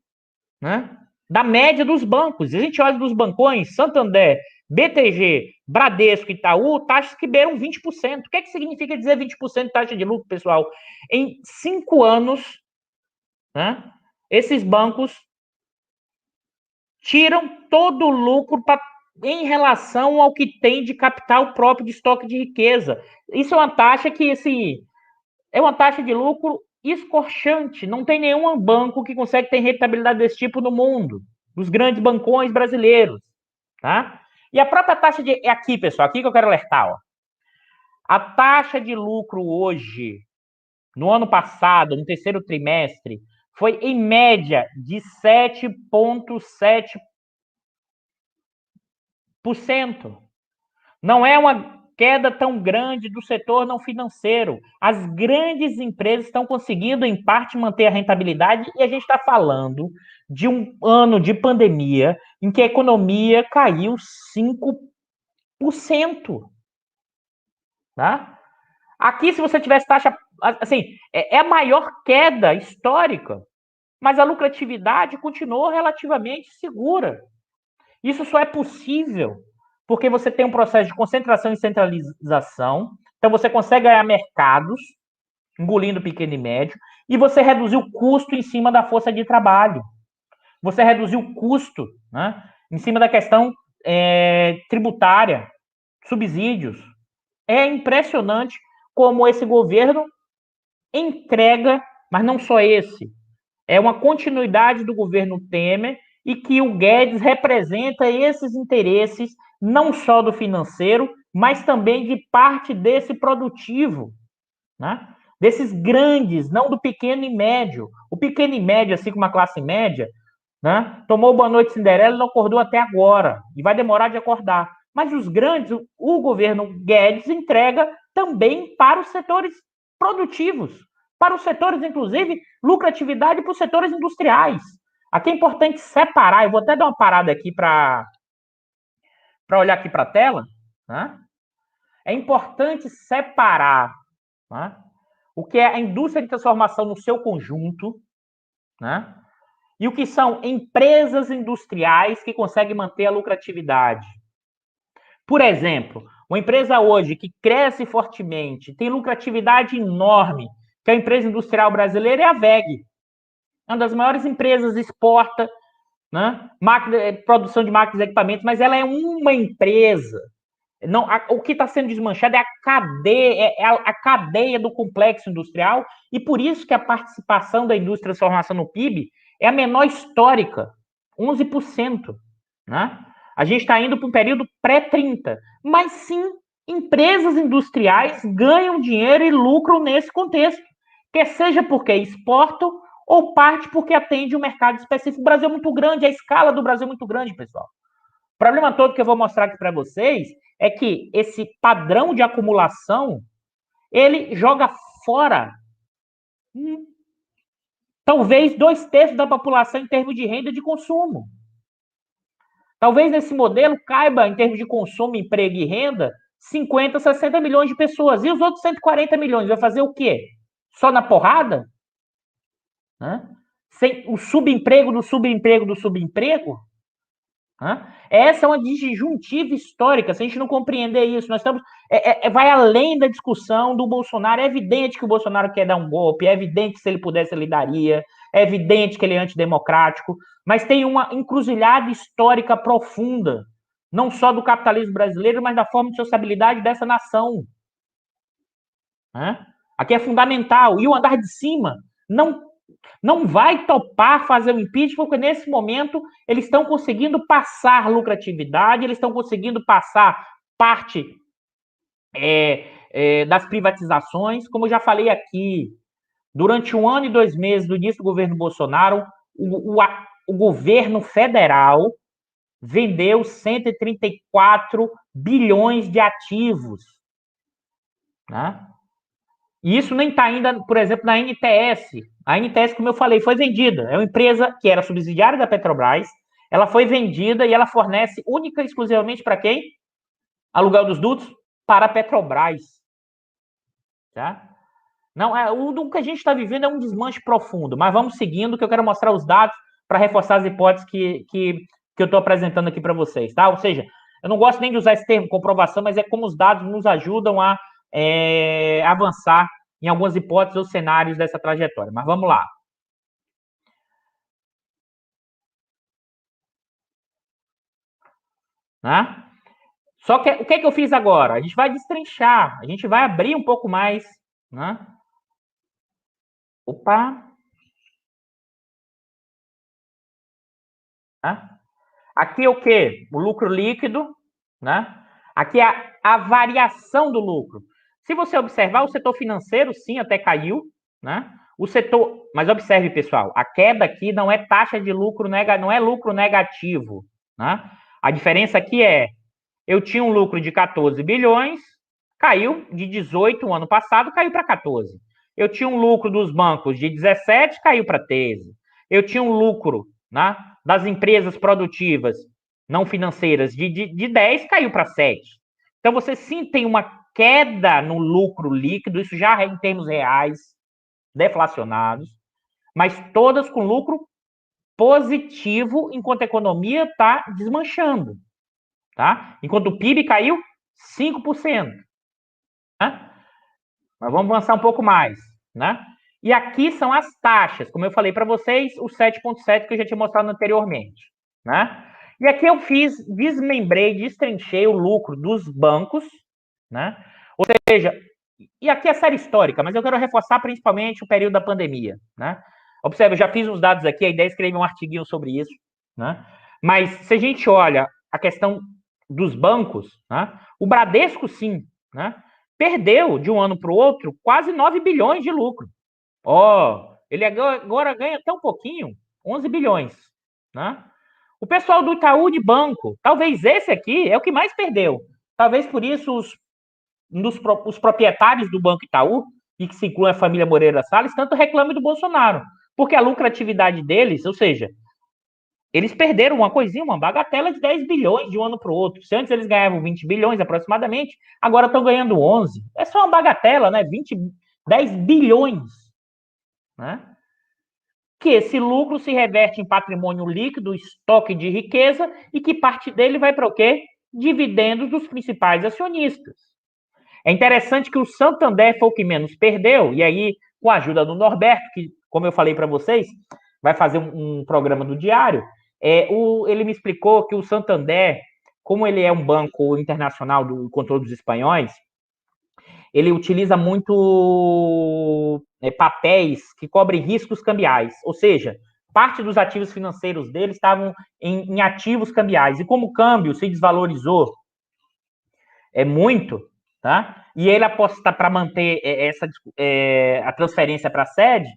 né, da média dos bancos. E a gente olha dos bancões, Santander, BTG, Bradesco e Itaú, taxas que beiram 20%. O que significa dizer 20% de taxa de lucro, pessoal? Em 5 anos, né, esses bancos tiram todo o lucro em relação ao que tem de capital próprio de estoque de riqueza. Isso é uma taxa que, assim, é uma taxa de lucro escorchante. Não tem nenhum banco que consegue ter rentabilidade desse tipo no mundo, dos grandes bancões brasileiros. Tá? E a própria taxa de... É aqui, pessoal, aqui que eu quero alertar. Ó. A taxa de lucro hoje, no ano passado, no terceiro trimestre, foi em média de 7,7%. Não é uma queda tão grande do setor não financeiro. As grandes empresas estão conseguindo, em parte, manter a rentabilidade, e a gente está falando de um ano de pandemia em que a economia caiu 5%. Tá? Aqui, se você tivesse taxa... Assim, é a maior queda histórica, mas a lucratividade continuou relativamente segura. Isso só é possível porque você tem um processo de concentração e centralização, então você consegue ganhar mercados, engolindo pequeno e médio, e você reduziu o custo em cima da força de trabalho. Você reduziu o custo, né, em cima da questão tributária, subsídios. É impressionante como esse governo entrega, mas não só esse. É uma continuidade do governo Temer e que o Guedes representa esses interesses, não só do financeiro, mas também de parte desse produtivo, né? Desses grandes, não do pequeno e médio. O pequeno e médio, assim como a classe média, né? Tomou Boa Noite Cinderela e não acordou até agora. E vai demorar de acordar. Mas os grandes, o governo Guedes entrega também para os setores produtivos, para os setores, inclusive, lucratividade para os setores industriais. Aqui é importante separar, eu vou até dar uma parada aqui para olhar aqui para a tela, né? É importante separar, né, o que é a indústria de transformação no seu conjunto, né? E o que são empresas industriais que conseguem manter a lucratividade. Por exemplo, uma empresa hoje que cresce fortemente, tem lucratividade enorme, que é a empresa industrial brasileira, é a WEG. É uma das maiores empresas, exporta, né, produção de máquinas e equipamentos, mas ela é uma empresa. Não, o que está sendo desmanchado é a cadeia, a cadeia do complexo industrial, e por isso que a participação da indústria de transformação no PIB é a menor histórica, 11%. Né? A gente está indo para um período pré-30, mas sim, empresas industriais ganham dinheiro e lucram nesse contexto, quer seja porque exportam ou parte porque atende um mercado específico. O Brasil é muito grande, a escala do Brasil é muito grande, pessoal. O problema todo que eu vou mostrar aqui para vocês é que esse padrão de acumulação, ele joga fora talvez 2/3 da população em termos de renda e de consumo. Talvez nesse modelo caiba, em termos de consumo, emprego e renda, 50, 60 milhões de pessoas. E os outros 140 milhões, vai fazer o quê? Só na porrada? Né? Sem o subemprego do subemprego do subemprego? Essa é uma disjuntiva histórica. Se a gente não compreender isso, nós estamos. Vai além da discussão do Bolsonaro. É evidente que o Bolsonaro quer dar um golpe, é evidente que se ele pudesse, ele daria, é evidente que ele é antidemocrático, mas tem uma encruzilhada histórica profunda, não só do capitalismo brasileiro, mas da forma de sociabilidade dessa nação. Aqui é fundamental. E o andar de cima não vai topar fazer o impeachment, porque nesse momento eles estão conseguindo passar lucratividade, eles estão conseguindo passar parte das privatizações. Como eu já falei aqui, durante 1 ano e 2 meses do início do governo Bolsonaro, o governo federal vendeu 134 bilhões de ativos. Né? E isso nem está ainda, por exemplo, na NTS. A NTS, como eu falei, foi vendida. É uma empresa que era subsidiária da Petrobras. Ela foi vendida e ela fornece única e exclusivamente para quem? Aluguel dos dutos? Para a Petrobras. Tá? Não, o que a gente está vivendo é um desmanche profundo. Mas vamos seguindo, que eu quero mostrar os dados para reforçar as hipóteses que eu estou apresentando aqui para vocês. Tá? Ou seja, eu não gosto nem de usar esse termo comprovação, mas é como os dados nos ajudam a avançar em algumas hipóteses ou cenários dessa trajetória. Mas vamos lá. Né? Só que o que eu fiz agora? A gente vai destrinchar, a gente vai abrir um pouco mais. Né? Opa! Né? Aqui é o quê? O lucro líquido. Né? Aqui é a variação do lucro. Se você observar, o setor financeiro, sim, até caiu. Né? O setor, mas observe, pessoal, a queda aqui não é taxa de lucro, não é lucro negativo. Né? A diferença aqui é, eu tinha um lucro de 14 bilhões, caiu de 18 no ano passado, caiu para 14. Eu tinha um lucro dos bancos de 17, caiu para 13. Eu tinha um lucro, né, das empresas produtivas não financeiras de 10, caiu para 7. Então você sim tem uma queda no lucro líquido, isso já é em termos reais, deflacionados, mas todas com lucro positivo, enquanto a economia está desmanchando. Tá? Enquanto o PIB caiu 5%. Né? Mas vamos avançar um pouco mais. Né? E aqui são as taxas, como eu falei para vocês, o 7,7 que eu já tinha mostrado anteriormente. Né? E aqui eu desmembrei, destrinchei o lucro dos bancos. Né? Ou seja, e aqui é série histórica, mas eu quero reforçar principalmente o período da pandemia. Né? Observe, eu já fiz uns dados aqui, a ideia é escrever um artiguinho sobre isso, né? Mas se a gente olha a questão dos bancos, né? O Bradesco, sim, né? Perdeu de um ano para o outro quase 9 bilhões de lucro. Ele agora ganha até um pouquinho, 11 bilhões, né? O pessoal do Itaú de banco, talvez esse aqui é o que mais perdeu. Talvez por isso os proprietários do Banco Itaú, e que se inclui a família Moreira Salles, tanto reclamam do Bolsonaro. Porque a lucratividade deles, ou seja, eles perderam uma coisinha, uma bagatela de 10 bilhões de um ano para o outro. Se antes eles ganhavam 20 bilhões aproximadamente, agora estão ganhando 11. É só uma bagatela, né? 10 bilhões, né? Que esse lucro se reverte em patrimônio líquido, estoque de riqueza, e que parte dele vai para o quê? Dividendos dos principais acionistas. É interessante que o Santander foi o que menos perdeu, e aí, com a ajuda do Norberto, que, como eu falei para vocês, vai fazer um programa do Diário, ele me explicou que o Santander, como ele é um banco internacional do controle dos espanhóis, ele utiliza muito papéis que cobrem riscos cambiais, ou seja, parte dos ativos financeiros dele estavam em ativos cambiais, e como o câmbio se desvalorizou muito, tá? E ele aposta para manter a transferência para a sede,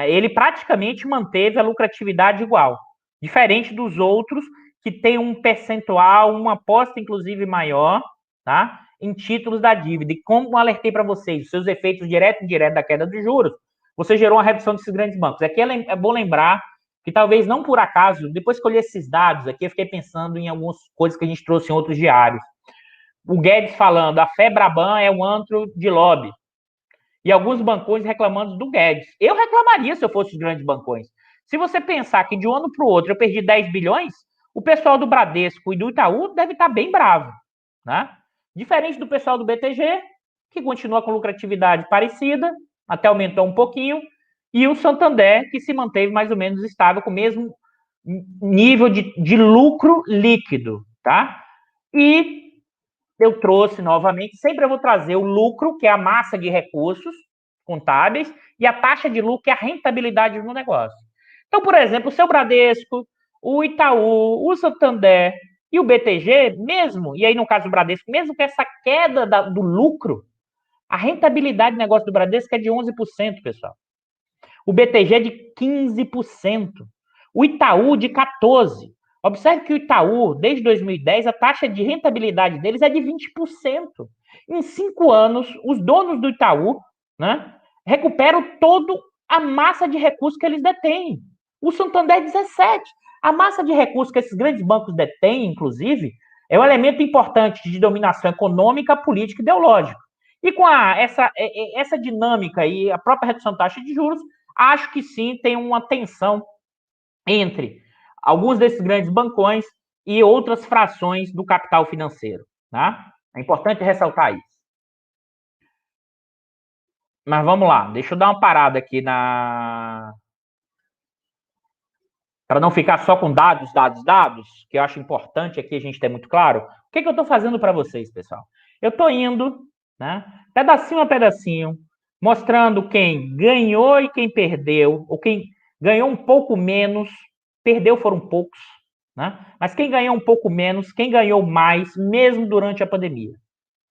ele praticamente manteve a lucratividade igual, diferente dos outros que tem um percentual, uma aposta inclusive maior, tá? Em títulos da dívida. E como alertei para vocês, os seus efeitos direto e indireto da queda de juros, você gerou uma redução desses grandes bancos. Aqui é bom lembrar que talvez não por acaso, depois que eu olhei esses dados aqui, eu fiquei pensando em algumas coisas que a gente trouxe em outros diários. O Guedes falando, a Febraban é um antro de lobby. E alguns bancões reclamando do Guedes. Eu reclamaria se eu fosse os grandes bancões. Se você pensar que de um ano para o outro eu perdi 10 bilhões, o pessoal do Bradesco e do Itaú deve estar bem bravo, né? Diferente do pessoal do BTG, que continua com lucratividade parecida, até aumentou um pouquinho, e o Santander, que se manteve mais ou menos estável, com o mesmo nível de lucro líquido, tá? E eu trouxe novamente, sempre eu vou trazer o lucro, que é a massa de recursos contábeis, e a taxa de lucro, que é a rentabilidade do negócio. Então, por exemplo, o seu Bradesco, o Itaú, o Santander e o BTG, mesmo, e aí no caso do Bradesco, mesmo com essa queda do lucro, a rentabilidade do negócio do Bradesco é de 11%, pessoal. O BTG é de 15%. O Itaú de 14%. Observe que o Itaú, desde 2010, a taxa de rentabilidade deles é de 20%. Em 5 anos, os donos do Itaú, né, recuperam toda a massa de recursos que eles detêm. O Santander 17%. A massa de recursos que esses grandes bancos detêm, inclusive, é um elemento importante de dominação econômica, política e ideológica. E com essa dinâmica e a própria redução da taxa de juros, acho que sim, tem uma tensão entre alguns desses grandes bancões e outras frações do capital financeiro, tá? É importante ressaltar isso. Mas vamos lá, deixa eu dar uma parada aqui para não ficar só com dados, que eu acho importante aqui a gente ter muito claro. O que eu estou fazendo para vocês, pessoal? Eu estou indo, né, pedacinho a pedacinho, mostrando quem ganhou e quem perdeu, ou quem ganhou um pouco menos, perdeu foram poucos, né? Mas quem ganhou um pouco menos, quem ganhou mais, mesmo durante a pandemia,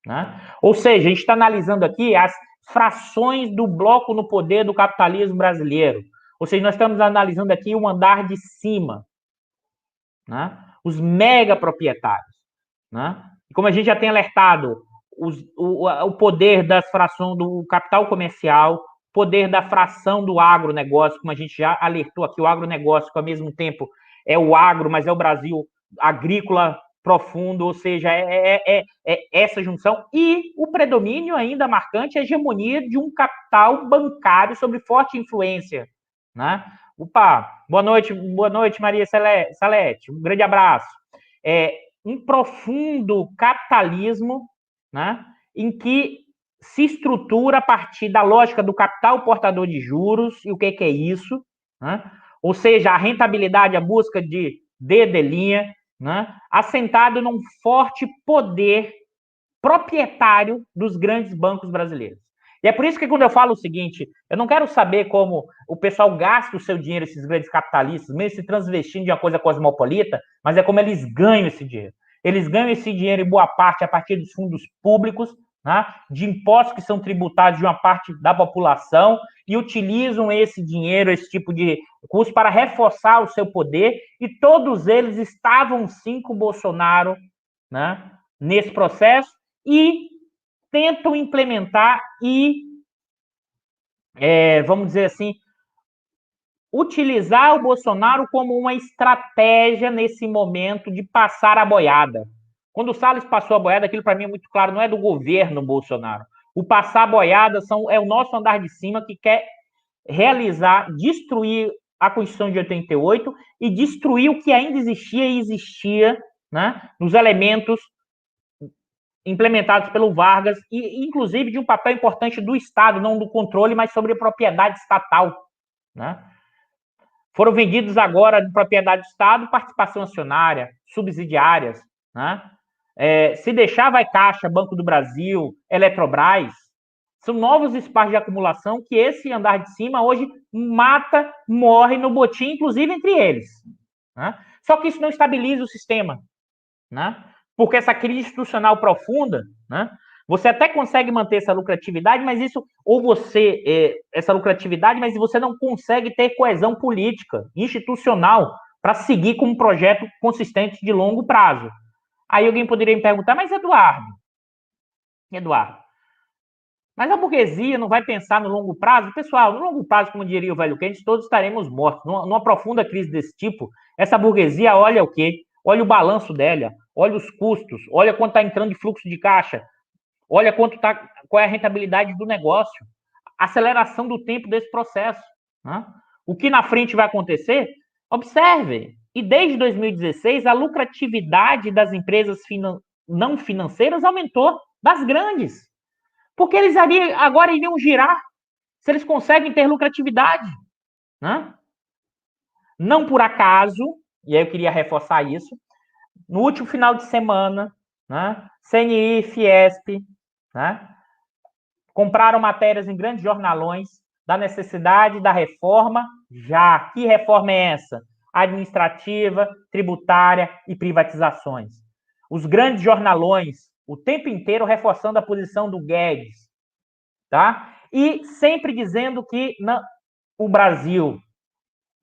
né? Ou seja, a gente está analisando aqui as frações do bloco no poder do capitalismo brasileiro. Ou seja, nós estamos analisando aqui o andar de cima, né? Os mega proprietários, né? E como a gente já tem alertado, o poder das frações do capital comercial, poder da fração do agronegócio, como a gente já alertou aqui, o agronegócio, que ao mesmo tempo é o agro, mas é o Brasil agrícola profundo, ou seja, é essa junção, e o predomínio ainda marcante, a hegemonia de um capital bancário sobre forte influência, né? Opa, boa noite, Maria Salete, um grande abraço. Um profundo capitalismo, né, em que se estrutura a partir da lógica do capital portador de juros, e o que é isso, né? Ou seja, a rentabilidade, a busca de linha, né, assentado num forte poder proprietário dos grandes bancos brasileiros. E é por isso que quando eu falo o seguinte, eu não quero saber como o pessoal gasta o seu dinheiro, esses grandes capitalistas, mesmo se transvestindo de uma coisa cosmopolita, mas é como eles ganham esse dinheiro. Eles ganham esse dinheiro em boa parte a partir dos fundos públicos, né, de impostos que são tributados de uma parte da população e utilizam esse dinheiro, esse tipo de custo para reforçar o seu poder, e todos eles estavam sim com o Bolsonaro, né, nesse processo e tentam implementar e, vamos dizer assim, utilizar o Bolsonaro como uma estratégia nesse momento de passar a boiada. Quando o Salles passou a boiada, aquilo para mim é muito claro, não é do governo Bolsonaro. O passar a boiada é o nosso andar de cima que quer realizar, destruir a Constituição de 88 e destruir o que ainda existia e existia, né, nos elementos implementados pelo Vargas, e inclusive de um papel importante do Estado, não do controle, mas sobre a propriedade estatal, né? Foram vendidos agora de propriedade do Estado, participação acionária, subsidiárias, né? Se deixar, vai Caixa, Banco do Brasil, Eletrobras. São novos espaços de acumulação que esse andar de cima hoje mata, morre no botim, inclusive entre eles, né? Só que isso não estabiliza o sistema, né? Porque essa crise institucional profunda, né? Você até consegue manter essa lucratividade, mas isso, ou essa lucratividade, mas você não consegue ter coesão política, institucional, para seguir com um projeto consistente de longo prazo. Aí alguém poderia me perguntar, mas Eduardo, mas a burguesia não vai pensar no longo prazo? Pessoal, no longo prazo, como diria o velho Keynes, todos estaremos mortos. Numa profunda crise desse tipo, essa burguesia olha o quê? Olha o balanço dela, olha os custos, olha quanto está entrando de fluxo de caixa, olha qual é a rentabilidade do negócio, aceleração do tempo desse processo, né? O que na frente vai acontecer? Observe, e desde 2016 a lucratividade das empresas não financeiras aumentou, das grandes, porque eles agora iriam girar se eles conseguem ter lucratividade, né? Não por acaso, e aí eu queria reforçar isso, no último final de semana, né, CNI, Fiesp, né, compraram matérias em grandes jornalões da necessidade da reforma já. Que reforma é essa? Administrativa, tributária e privatizações. Os grandes jornalões, o tempo inteiro reforçando a posição do Guedes, tá? E sempre dizendo que o Brasil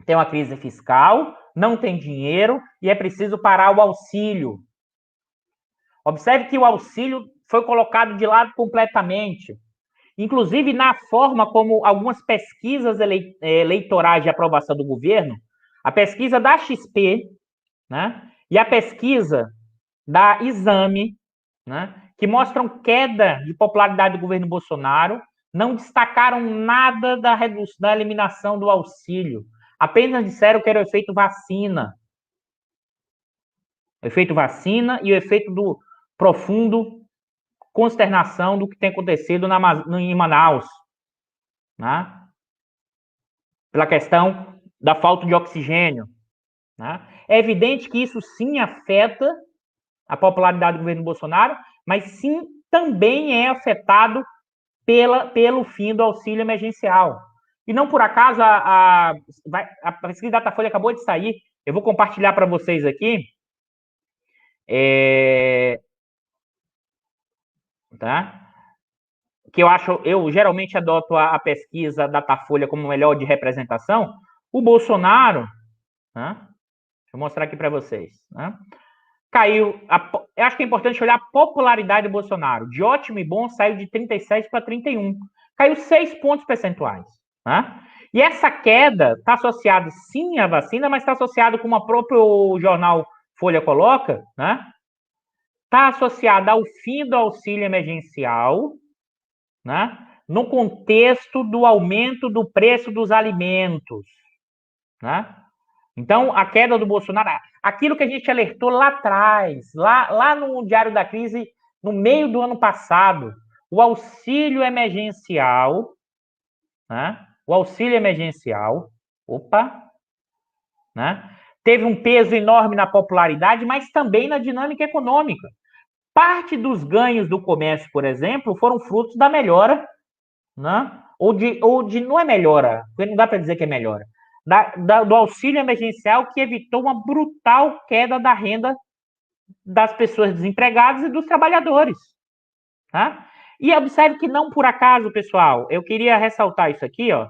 tem uma crise fiscal, não tem dinheiro e é preciso parar o auxílio. Observe que o auxílio foi colocado de lado completamente. Inclusive, na forma como algumas pesquisas eleitorais de aprovação do governo, a pesquisa da XP, né, e a pesquisa da Exame, né, que mostram queda de popularidade do governo Bolsonaro, não destacaram nada da eliminação do auxílio. Apenas disseram que era o efeito vacina. O efeito vacina e o efeito do profundo consternação do que tem acontecido em Manaus, né? Pela questão da falta de oxigênio, né? É evidente que isso sim afeta a popularidade do governo Bolsonaro, mas sim também é afetado pelo fim do auxílio emergencial. E não por acaso a pesquisa Datafolha acabou de sair, eu vou compartilhar para vocês aqui, tá? Que eu geralmente adoto a pesquisa Datafolha como melhor de representação. O Bolsonaro, né? Deixa eu mostrar aqui para vocês, né? Caiu, eu acho que é importante olhar a popularidade do Bolsonaro. De ótimo e bom, saiu de 37 para 31. Caiu 6 pontos percentuais, né? E essa queda está associada, sim, à vacina, mas está associada, como o próprio jornal Folha coloca, né? Está associada ao fim do auxílio emergencial, né, no contexto do aumento do preço dos alimentos, né? Então, a queda do Bolsonaro, aquilo que a gente alertou lá atrás, lá no Diário da Crise, no meio do ano passado, o auxílio emergencial, né? O auxílio emergencial, né? Teve um peso enorme na popularidade, mas também na dinâmica econômica. Parte dos ganhos do comércio, por exemplo, foram frutos da melhora né? Ou de não é melhora, porque não dá para dizer que é melhora, do auxílio emergencial que evitou uma brutal queda da renda das pessoas desempregadas e dos trabalhadores, tá? E observe que não por acaso, pessoal, eu queria ressaltar isso aqui, ó.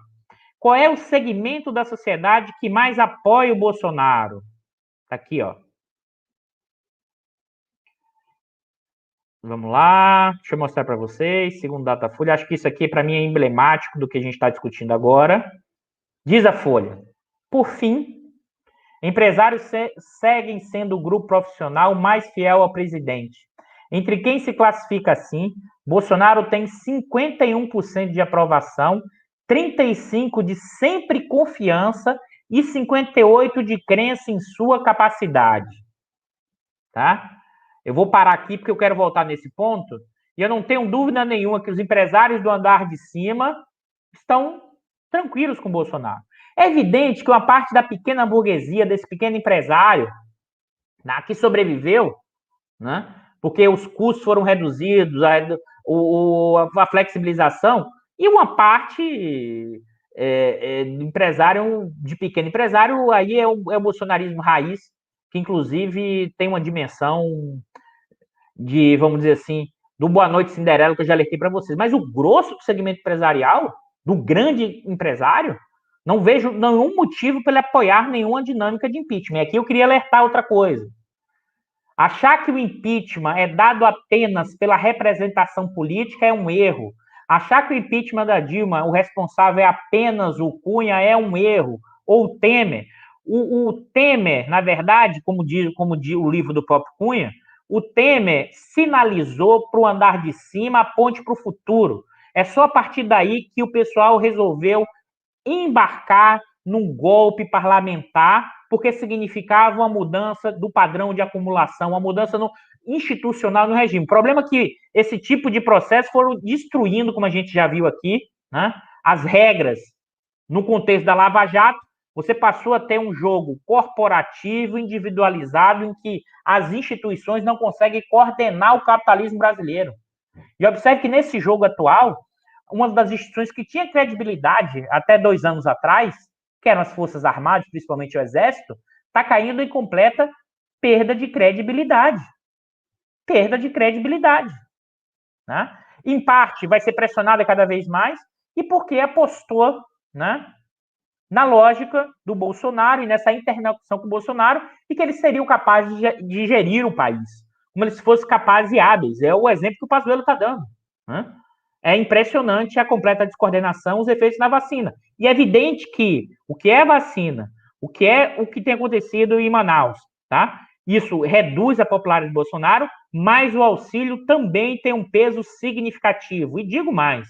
Qual é o segmento da sociedade que mais apoia o Bolsonaro? Tá aqui, ó. Vamos lá, deixa eu mostrar para vocês. Segundo Datafolha, acho que isso aqui para mim é emblemático do que a gente está discutindo agora. Diz a Folha. Por fim, empresários seguem sendo o grupo profissional mais fiel ao presidente. Entre quem se classifica assim, Bolsonaro tem 51% de aprovação, 35% de sempre confiança e 58% de crença em sua capacidade. Tá? Eu vou parar aqui porque eu quero voltar nesse ponto. E eu não tenho dúvida nenhuma que os empresários do andar de cima estão tranquilos com o Bolsonaro. É evidente que uma parte da pequena burguesia, desse pequeno empresário, né, que sobreviveu, né, porque os custos foram reduzidos, a flexibilização, e uma parte de empresário, de pequeno empresário, aí é o bolsonarismo raiz, que inclusive tem uma dimensão de, vamos dizer assim, do Boa Noite Cinderela, que eu já alertei para vocês. Mas o grosso do segmento empresarial, do grande empresário, não vejo nenhum motivo para ele apoiar nenhuma dinâmica de impeachment. E aqui eu queria alertar outra coisa. Achar que o impeachment é dado apenas pela representação política é um erro. Achar que o impeachment da Dilma, o responsável é apenas o Cunha, é um erro. Ou o Temer. O Temer, na verdade, como diz o livro do próprio Cunha, o Temer sinalizou para o andar de cima a ponte para o futuro. É só a partir daí que o pessoal resolveu embarcar num golpe parlamentar, porque significava uma mudança do padrão de acumulação, uma mudança institucional no regime. O problema é que esse tipo de processo foram destruindo, como a gente já viu aqui, né, as regras no contexto da Lava Jato. Você passou a ter um jogo corporativo, individualizado, em que as instituições não conseguem coordenar o capitalismo brasileiro. E observe que nesse jogo atual, uma das instituições que tinha credibilidade até 2 anos atrás, que eram as Forças Armadas, principalmente o Exército, está caindo em completa perda de credibilidade. Perda de credibilidade. Né? Em parte, vai ser pressionada cada vez mais, e porque apostou, né, na lógica do Bolsonaro e nessa interlocução com o Bolsonaro, e que eles seriam capazes de gerir o país, como eles fossem capazes e hábeis. É o exemplo que o Pazuello está dando. Né? É impressionante a completa descoordenação, os efeitos da vacina. E é evidente que o que é vacina, o que tem acontecido em Manaus, tá? Isso reduz a popularidade do Bolsonaro, mas o auxílio também tem um peso significativo. E digo mais,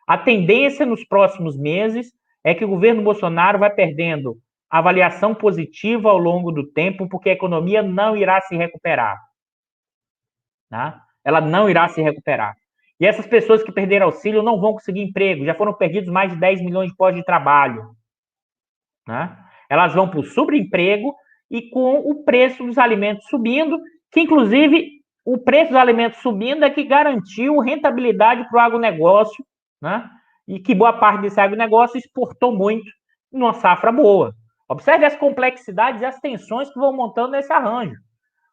a tendência nos próximos meses é que o governo Bolsonaro vai perdendo avaliação positiva ao longo do tempo, porque a economia não irá se recuperar. Tá? Ela não irá se recuperar. E essas pessoas que perderam auxílio não vão conseguir emprego. Já foram perdidos mais de 10 milhões de postos de trabalho. Né? Elas vão para o subemprego e com o preço dos alimentos subindo, que inclusive o preço dos alimentos subindo é que garantiu rentabilidade para o agronegócio, né? E que boa parte desse agronegócio exportou muito numa safra boa. Observe as complexidades e as tensões que vão montando nesse arranjo.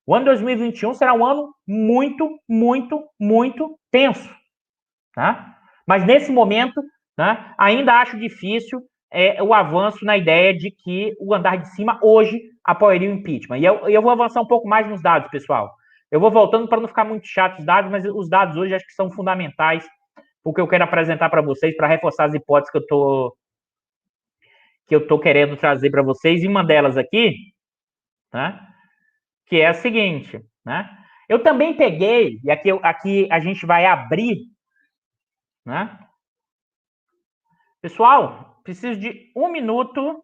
O ano 2021 será um ano muito, muito, muito tenso. Tá? Mas nesse momento, né, ainda acho difícil o avanço na ideia de que o andar de cima hoje apoiaria o impeachment. E eu vou avançar um pouco mais nos dados, pessoal. Eu vou voltando para não ficar muito chato os dados, mas os dados hoje acho que são fundamentais porque eu quero apresentar para vocês para reforçar as hipóteses que eu tô querendo trazer para vocês. E uma delas aqui, né, que é a seguinte, né? Eu também peguei, e aqui a gente vai abrir, né? Pessoal, preciso de 1 minuto,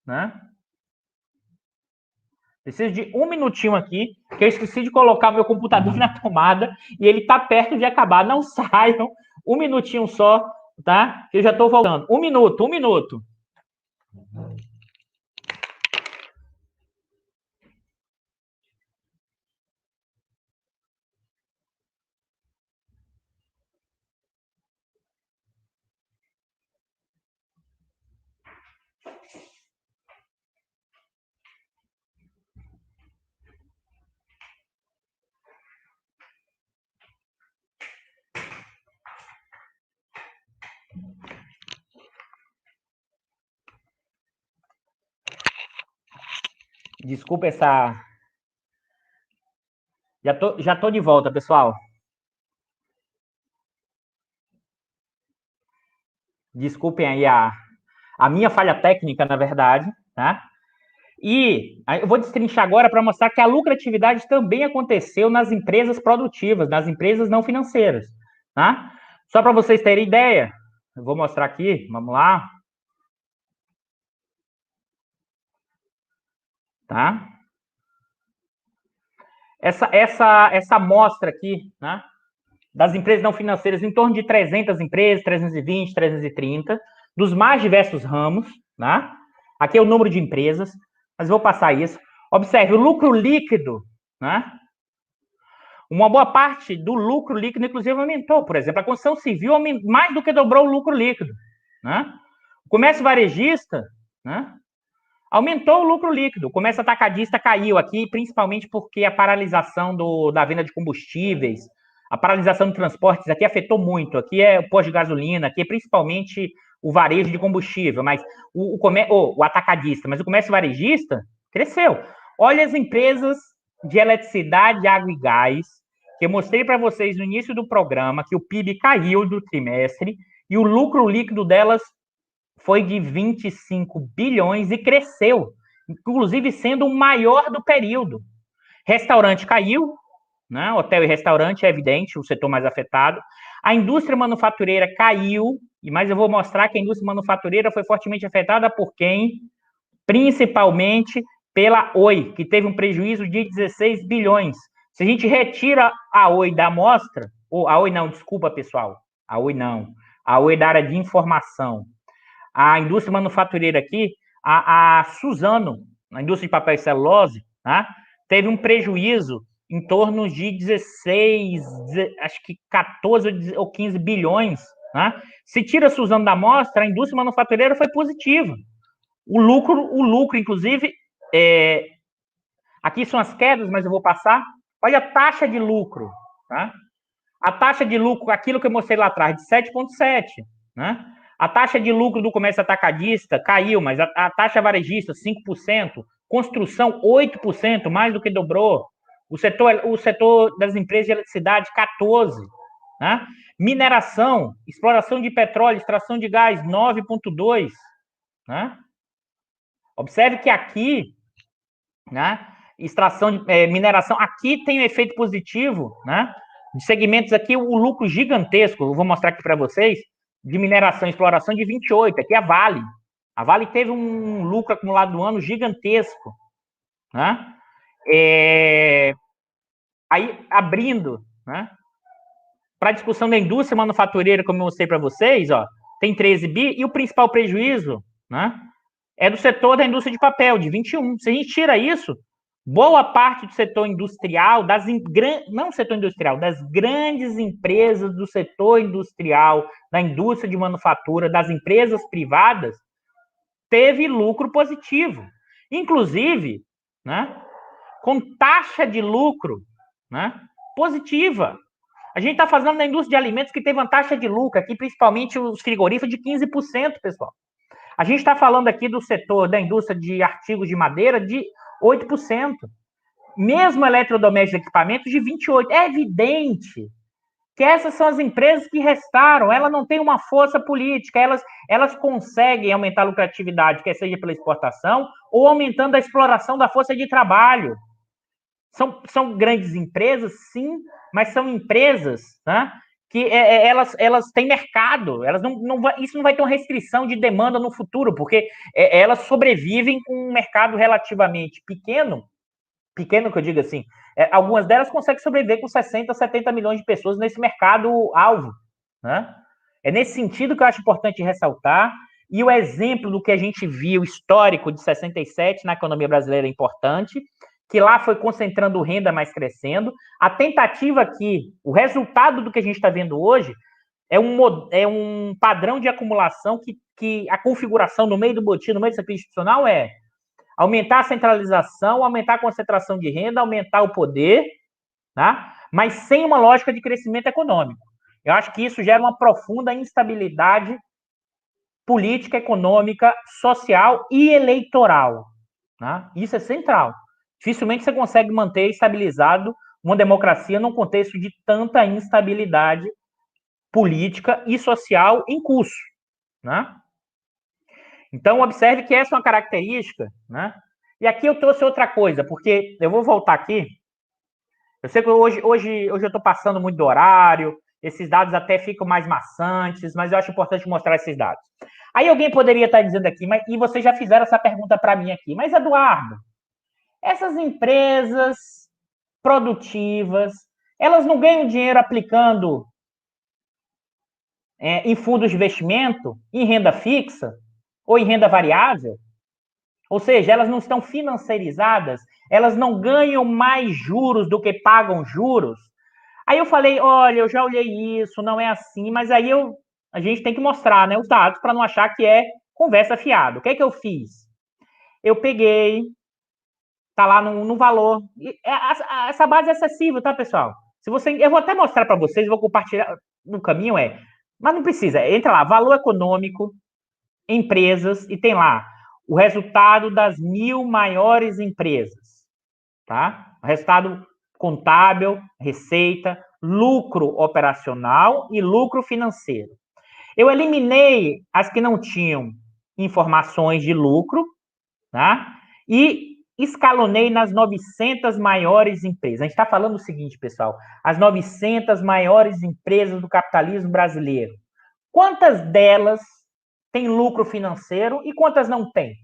né? Preciso de 1 minutinho aqui, que eu esqueci de colocar meu computador na tomada e ele tá perto de acabar. Não saiam, 1 minutinho só, tá? Que eu já tô voltando. 1 minuto, 1 minuto. Desculpa essa... Já tô de volta, pessoal. Desculpem aí a minha falha técnica, na verdade, tá? E eu vou destrinchar agora para mostrar que a lucratividade também aconteceu nas empresas produtivas, nas empresas não financeiras, tá? Só para vocês terem ideia, eu vou mostrar aqui, vamos lá. Tá? Essa amostra aqui, né, das empresas não financeiras, em torno de 300 empresas, 320, 330, dos mais diversos ramos, né? Aqui é o número de empresas, mas vou passar isso. Observe, o lucro líquido, né? Uma boa parte do lucro líquido, inclusive, aumentou. Por exemplo, a construção civil mais do que dobrou o lucro líquido, né? O comércio varejista, né, aumentou o lucro líquido. O comércio atacadista caiu aqui, principalmente porque a paralisação da venda de combustíveis, a paralisação de transportes aqui afetou muito. Aqui é o posto de gasolina, aqui é principalmente o varejo de combustível, mas o atacadista, mas o comércio varejista cresceu. Olha as empresas de eletricidade, água e gás, que eu mostrei para vocês no início do programa, que o PIB caiu do trimestre e o lucro líquido delas foi de 25 bilhões e cresceu, inclusive sendo o maior do período. Restaurante caiu, né? Hotel e restaurante é evidente, o setor mais afetado. A indústria manufatureira caiu, mas eu vou mostrar que a indústria manufatureira foi fortemente afetada por quem? Principalmente pela Oi, que teve um prejuízo de 16 bilhões. Se a gente retira a Oi da amostra, ou a Oi não, desculpa pessoal, a Oi não, a Oi da área de informação, a indústria manufatureira aqui, a Suzano, a indústria de papel e celulose, né, teve um prejuízo em torno de 16, acho que 14 ou 15 bilhões. Né? Se tira a Suzano da amostra, a indústria manufatureira foi positiva. O lucro inclusive, aqui são as quedas, mas eu vou passar. Olha a taxa de lucro. Tá? A taxa de lucro, aquilo que eu mostrei lá atrás, de 7,7. Né? A taxa de lucro do comércio atacadista caiu, mas a taxa varejista, 5%. Construção, 8%, mais do que dobrou. O setor das empresas de eletricidade, 14%. Né? Mineração, exploração de petróleo, extração de gás, 9,2%. Né? Observe que aqui, né, extração de mineração, aqui tem um efeito positivo, né? De segmentos aqui, o lucro gigantesco, eu vou mostrar aqui para vocês, de mineração e exploração de 28, aqui é a Vale. A Vale teve um lucro acumulado do ano gigantesco. Né? Aí, abrindo, né, para a discussão da indústria manufatureira, como eu mostrei para vocês, ó, tem 13 bi, e o principal prejuízo, né, é do setor da indústria de papel, de 21. Se a gente tira isso, boa parte do setor industrial, não setor industrial, das grandes empresas do setor industrial, da indústria de manufatura, das empresas privadas, teve lucro positivo. Inclusive, né, com taxa de lucro, né, positiva. A gente está falando da indústria de alimentos que teve uma taxa de lucro, aqui principalmente os frigoríficos, de 15%, pessoal. A gente está falando aqui do setor da indústria de artigos de madeira de 8%. Mesmo eletrodomésticos e equipamentos de 28%. É evidente que essas são as empresas que restaram. Elas não têm uma força política. Elas conseguem aumentar a lucratividade, quer seja pela exportação ou aumentando a exploração da força de trabalho. São grandes empresas, sim, mas são empresas, né, que elas têm mercado, isso não vai ter uma restrição de demanda no futuro, porque elas sobrevivem com um mercado relativamente pequeno que eu digo assim, algumas delas conseguem sobreviver com 60, 70 milhões de pessoas nesse mercado-alvo. Né? É nesse sentido que eu acho importante ressaltar, e o exemplo do que a gente viu histórico de 67 na economia brasileira é importante, que lá foi concentrando renda, mais crescendo. A tentativa aqui, o resultado do que a gente está vendo hoje, é um padrão de acumulação que a configuração no meio do botim, no meio do setor institucional aumentar a centralização, aumentar a concentração de renda, aumentar o poder, tá? Mas sem uma lógica de crescimento econômico. Eu acho que isso gera uma profunda instabilidade política, econômica, social e eleitoral. né? Isso é central. Dificilmente você consegue manter estabilizado uma democracia num contexto de tanta instabilidade política e social em curso, né? Então, observe que essa é uma característica, né? E aqui eu trouxe outra coisa, porque eu vou voltar aqui. Eu sei que hoje eu estou passando muito do horário, esses dados até ficam mais maçantes, mas eu acho importante mostrar esses dados. Aí alguém poderia estar dizendo aqui, mas, e vocês já fizeram essa pergunta para mim aqui, mas Eduardo, essas empresas produtivas, elas não ganham dinheiro aplicando em fundos de investimento, em renda fixa ou em renda variável? Ou seja, elas não estão financiarizadas, elas não ganham mais juros do que pagam juros. Aí eu falei, olha, eu já olhei isso, não é assim, mas aí a gente tem que mostrar, né, os dados para não achar que é conversa fiada. O que é que eu fiz? Eu peguei, tá lá no valor. Essa base é acessível, tá, pessoal? Se você, eu vou até mostrar para vocês, vou compartilhar no caminho, mas não precisa. Entra lá, valor econômico, empresas, e tem lá o resultado das 1.000 maiores empresas, tá? O resultado contábil, receita, lucro operacional e lucro financeiro. Eu eliminei as que não tinham informações de lucro, tá? E escalonei nas 900 maiores empresas. A gente está falando o seguinte, pessoal: as 900 maiores empresas do capitalismo brasileiro. Quantas delas têm lucro financeiro e quantas não têm?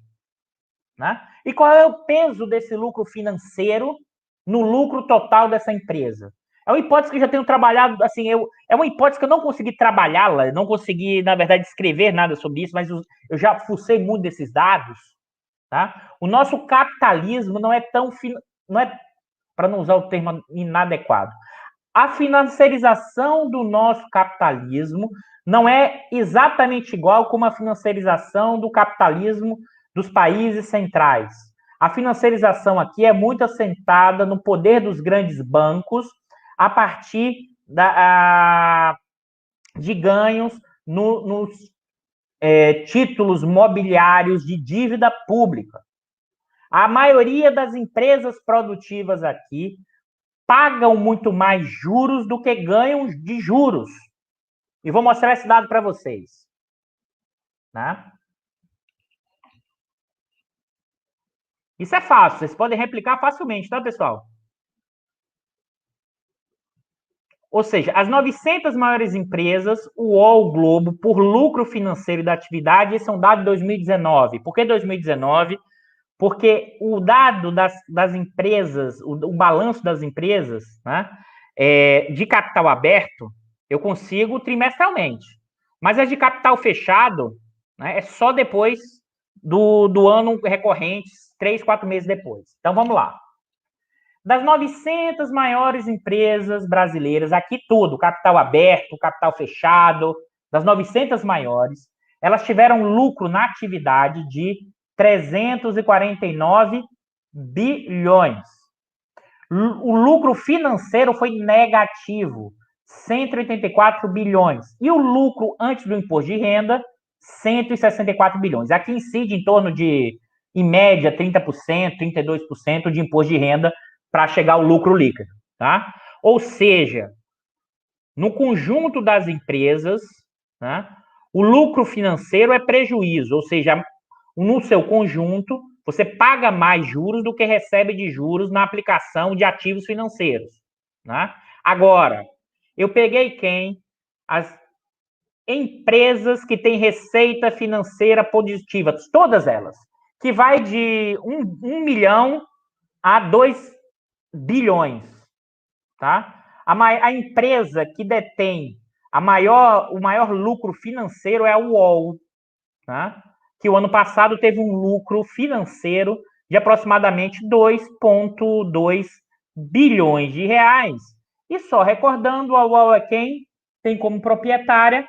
Né? E qual é o peso desse lucro financeiro no lucro total dessa empresa? É uma hipótese que eu já tenho trabalhado, assim, é uma hipótese que eu não consegui trabalhá-la, não consegui, na verdade, escrever nada sobre isso, mas eu já fucei muito desses dados. Tá? O nosso capitalismo não é tão, não é, para não usar o termo inadequado, a financiarização do nosso capitalismo não é exatamente igual como a financiarização do capitalismo dos países centrais. A financiarização aqui é muito assentada no poder dos grandes bancos a partir de ganhos nos títulos mobiliários de dívida pública. A maioria das empresas produtivas aqui pagam muito mais juros do que ganham de juros. E vou mostrar esse dado para vocês. Né? Isso é fácil, vocês podem replicar facilmente, tá, pessoal? Ou seja, as 900 maiores empresas, o UOL Globo, por lucro financeiro da atividade, esse é um dado de 2019. Por que 2019? Porque o dado das empresas, o balanço das empresas, né, de capital aberto, eu consigo trimestralmente. Mas as de capital fechado, né, é só depois do ano recorrente, 3, 4 meses depois. Então, vamos lá. Das 900 maiores empresas brasileiras, aqui tudo, capital aberto, capital fechado, das 900 maiores, elas tiveram lucro na atividade de 349 bilhões. O lucro financeiro foi negativo, 184 bilhões. E o lucro antes do imposto de renda, 164 bilhões. Aqui incide em torno de, em média, 30%, 32% de imposto de renda para chegar ao lucro líquido. Tá? Ou seja, no conjunto das empresas, né, o lucro financeiro é prejuízo, ou seja, no seu conjunto, você paga mais juros do que recebe de juros na aplicação de ativos financeiros. Né? Agora, eu peguei quem? As empresas que têm receita financeira positiva, todas elas, que vai de 1 milhão a 2 bilhões. Tá? A empresa que detém o maior lucro financeiro é a UOL, tá? Que o ano passado teve um lucro financeiro de aproximadamente 2,2 bilhões de reais. E só recordando, a UOL é quem tem como proprietária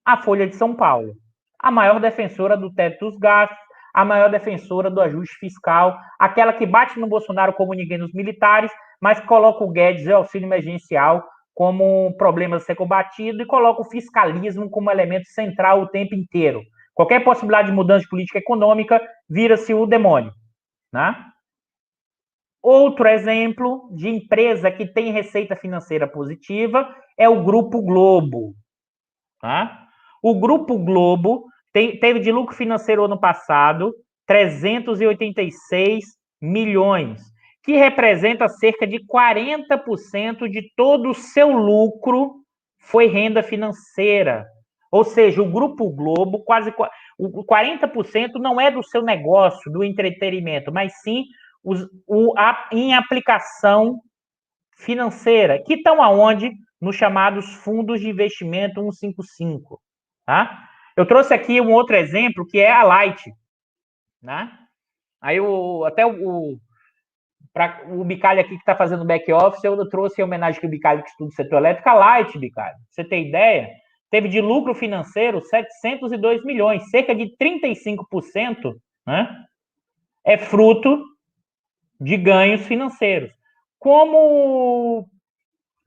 a Folha de São Paulo, a maior defensora do teto dos gastos, a maior defensora do ajuste fiscal, aquela que bate no Bolsonaro como ninguém nos militares, mas coloca o Guedes e o auxílio emergencial como um problema a ser combatido e coloca o fiscalismo como elemento central o tempo inteiro. Qualquer possibilidade de mudança de política econômica vira-se o demônio, né? Outro exemplo de empresa que tem receita financeira positiva é o Grupo Globo. Tá? O Grupo Globo teve de lucro financeiro ano passado 386 milhões, que representa cerca de 40% de todo o seu lucro foi renda financeira. Ou seja, o Grupo Globo, quase o 40% não é do seu negócio, do entretenimento, mas sim em aplicação financeira, que estão aonde? Nos chamados fundos de investimento 155. Tá? Eu trouxe aqui um outro exemplo, que é a Light. Né? Aí até o Bicalho aqui que está fazendo back-office, eu trouxe em homenagem que o Bicalho que estuda o setor elétrico, a Light, Bicalho. Pra você ter ideia, teve de lucro financeiro 702 milhões, cerca de 35%, né? É fruto de ganhos financeiros. Como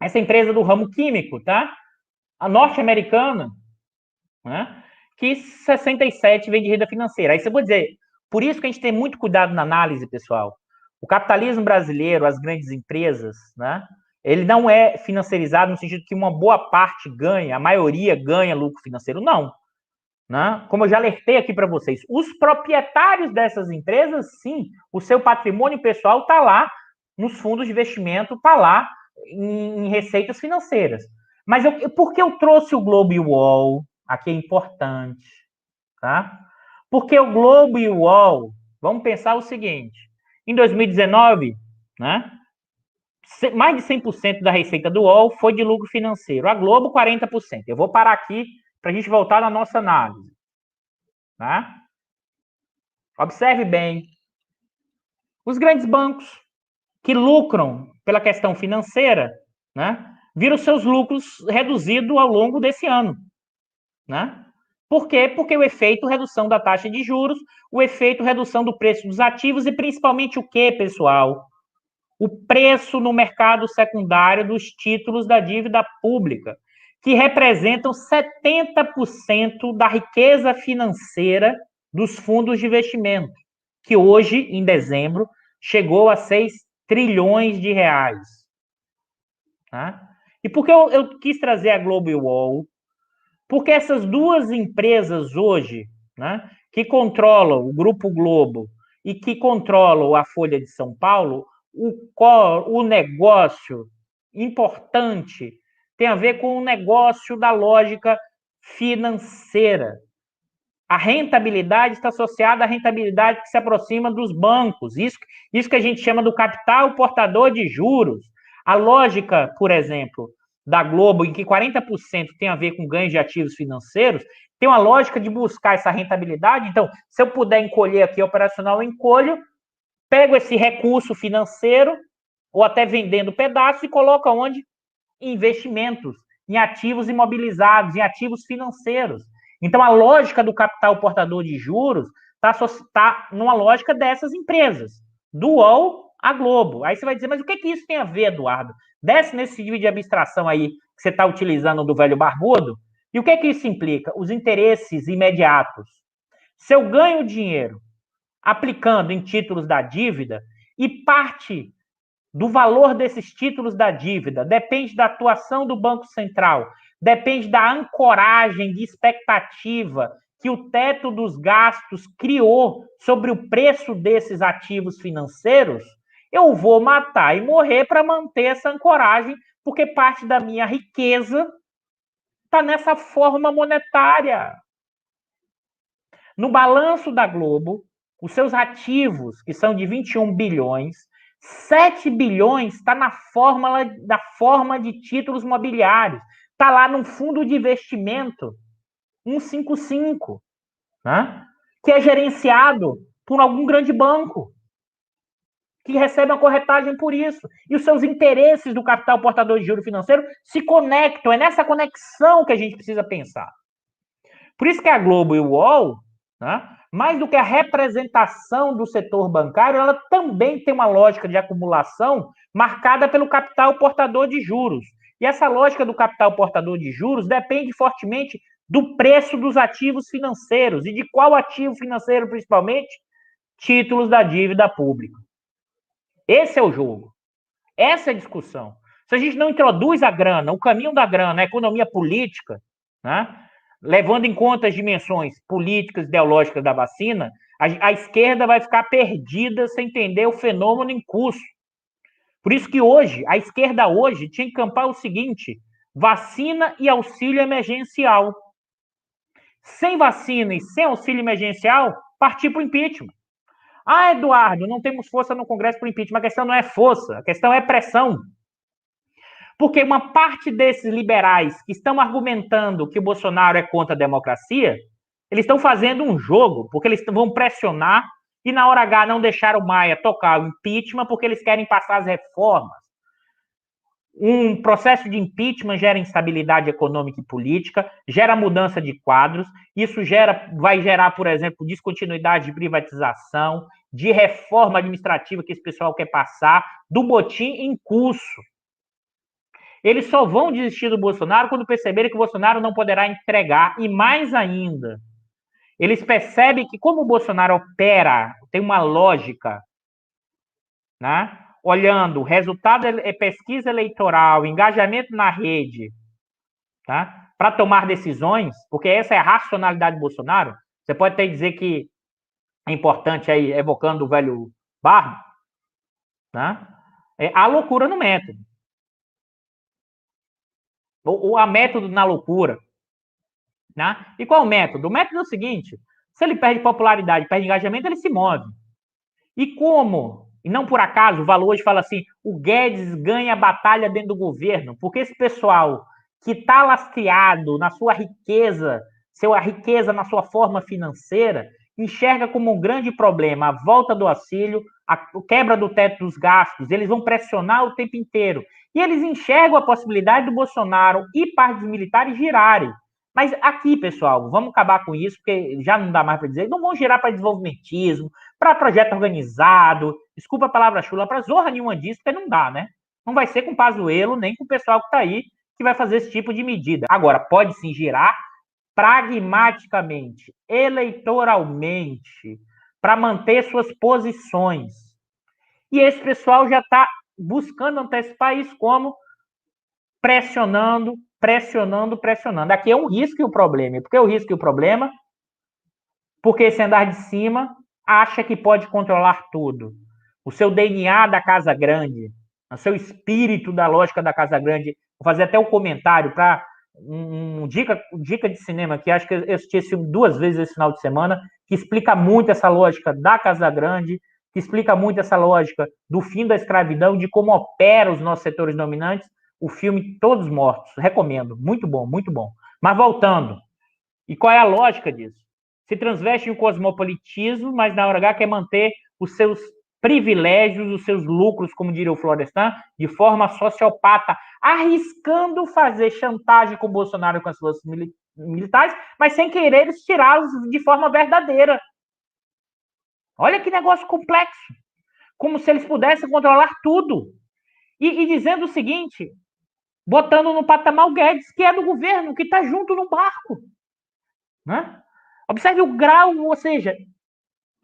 essa empresa do ramo químico, tá? A norte-americana, né? Que 67 vem de renda financeira. Aí você pode dizer, por isso que a gente tem muito cuidado na análise, pessoal. O capitalismo brasileiro, as grandes empresas, né? Ele não é financiarizado no sentido que uma boa parte ganha, a maioria ganha lucro financeiro. Não. Né? Como eu já alertei aqui para vocês, os proprietários dessas empresas, sim, o seu patrimônio pessoal está lá nos fundos de investimento, está lá em receitas financeiras. Mas por que eu trouxe o Globo e o UOL? Aqui é importante. Tá? Porque o Globo e o UOL, vamos pensar o seguinte, em 2019, né, mais de 100% da receita do UOL foi de lucro financeiro. A Globo, 40%. Eu vou parar aqui para a gente voltar na nossa análise. Tá? Observe bem. Os grandes bancos que lucram pela questão financeira, né, viram seus lucros reduzidos ao longo desse ano. Né? Por quê? Porque o efeito redução da taxa de juros, o efeito redução do preço dos ativos e principalmente o quê, pessoal? O preço no mercado secundário dos títulos da dívida pública, que representam 70% da riqueza financeira dos fundos de investimento, que hoje, em dezembro, chegou a 6 trilhões de reais. Tá? E por que eu quis trazer a Globo e o UOL? Porque essas duas empresas hoje, né, que controlam o Grupo Globo e que controlam a Folha de São Paulo, o negócio importante tem a ver com o negócio da lógica financeira. A rentabilidade está associada à rentabilidade que se aproxima dos bancos. Isso que a gente chama do capital portador de juros. A lógica, por exemplo, da Globo, em que 40% tem a ver com ganhos de ativos financeiros, tem uma lógica de buscar essa rentabilidade. Então, se eu puder encolher aqui operacional, eu encolho, pego esse recurso financeiro, ou até vendendo pedaços, e coloco onde? Em investimentos, em ativos imobilizados, em ativos financeiros. Então, a lógica do capital portador de juros está numa lógica dessas empresas, do UOL à Globo. Aí você vai dizer, mas o que isso tem a ver, Eduardo? Desce nesse nível de abstração aí que você está utilizando do velho barbudo, e o que isso implica? Os interesses imediatos. Se eu ganho dinheiro aplicando em títulos da dívida e parte do valor desses títulos da dívida depende da atuação do Banco Central, depende da ancoragem de expectativa que o teto dos gastos criou sobre o preço desses ativos financeiros, eu vou matar e morrer para manter essa ancoragem, porque parte da minha riqueza está nessa forma monetária. No balanço da Globo, os seus ativos, que são de 21 bilhões, 7 bilhões está na forma de títulos mobiliários. Está lá num fundo de investimento, 155, né? Que é gerenciado por algum grande banco, que recebe uma corretagem por isso. E os seus interesses do capital portador de juros financeiro se conectam. É nessa conexão que a gente precisa pensar. Por isso que a Globo e o UOL, né, mais do que a representação do setor bancário, ela também tem uma lógica de acumulação marcada pelo capital portador de juros. E essa lógica do capital portador de juros depende fortemente do preço dos ativos financeiros. E de qual ativo financeiro, principalmente? Títulos da dívida pública. Esse é o jogo. Essa é a discussão. Se a gente não introduz a grana, o caminho da grana, a economia política, né, levando em conta as dimensões políticas e ideológicas da vacina, a esquerda vai ficar perdida sem entender o fenômeno em curso. Por isso que hoje, a esquerda hoje tinha que campar o seguinte: vacina e auxílio emergencial. Sem vacina e sem auxílio emergencial, partir para o impeachment. Ah, Eduardo, não temos força no Congresso para o impeachment. A questão não é força, a questão é pressão. Porque uma parte desses liberais que estão argumentando que o Bolsonaro é contra a democracia, eles estão fazendo um jogo, porque eles vão pressionar e na hora H não deixar o Maia tocar o impeachment porque eles querem passar as reformas. Um processo de impeachment gera instabilidade econômica e política, gera mudança de quadros, isso vai gerar, por exemplo, descontinuidade de privatização, de reforma administrativa que esse pessoal quer passar, do motim em curso. Eles só vão desistir do Bolsonaro quando perceberem que o Bolsonaro não poderá entregar, e mais ainda, eles percebem que como o Bolsonaro opera, tem uma lógica, né? Olhando resultado pesquisa eleitoral, engajamento na rede, tá? Para tomar decisões, porque essa é a racionalidade do Bolsonaro. Você pode até dizer que é importante aí, evocando o velho Barro, né? A loucura no método. Ou a método na loucura. Né? E qual é o método? O método é o seguinte: se ele perde popularidade, perde engajamento, ele se move. E como? E não por acaso, o Valor hoje fala assim: o Guedes ganha a batalha dentro do governo, porque esse pessoal que está lastreado na sua riqueza na sua forma financeira, enxerga como um grande problema a volta do auxílio, a quebra do teto dos gastos, eles vão pressionar o tempo inteiro. E eles enxergam a possibilidade do Bolsonaro e parte dos militares girarem. Mas aqui, pessoal, vamos acabar com isso, porque já não dá mais para dizer, não vão girar para desenvolvimentismo, para projeto organizado, desculpa a palavra chula, para zorra nenhuma disso, porque não dá, né? Não vai ser com o Pazuello, nem com o pessoal que está aí, que vai fazer esse tipo de medida. Agora, pode sim girar pragmaticamente, eleitoralmente, para manter suas posições. E esse pessoal já está buscando antecipar isso como pressionando. Aqui é um risco e o problema. Por que o risco e o problema? Porque esse andar de cima acha que pode controlar tudo. O seu DNA da Casa Grande, o seu espírito da lógica da Casa Grande. Vou fazer até um comentário para dica de cinema, que acho que eu assisti esse filme 2 vezes esse final de semana, que explica muito essa lógica da Casa Grande, que explica muito essa lógica do fim da escravidão, de como opera os nossos setores dominantes. O filme Todos Mortos, recomendo, muito bom, muito bom. Mas voltando, e qual é a lógica disso? Se transveste em um cosmopolitismo, mas na hora H quer manter os seus privilégios, os seus lucros, como diria o Florestan, de forma sociopata, arriscando fazer chantagem com o Bolsonaro e com as forças militares, mas sem querer eles tirá-los de forma verdadeira. Olha que negócio complexo. Como se eles pudessem controlar tudo. E dizendo o seguinte, botando no patamar o Guedes, que é do governo, que está junto no barco. Né? Observe o grau, ou seja,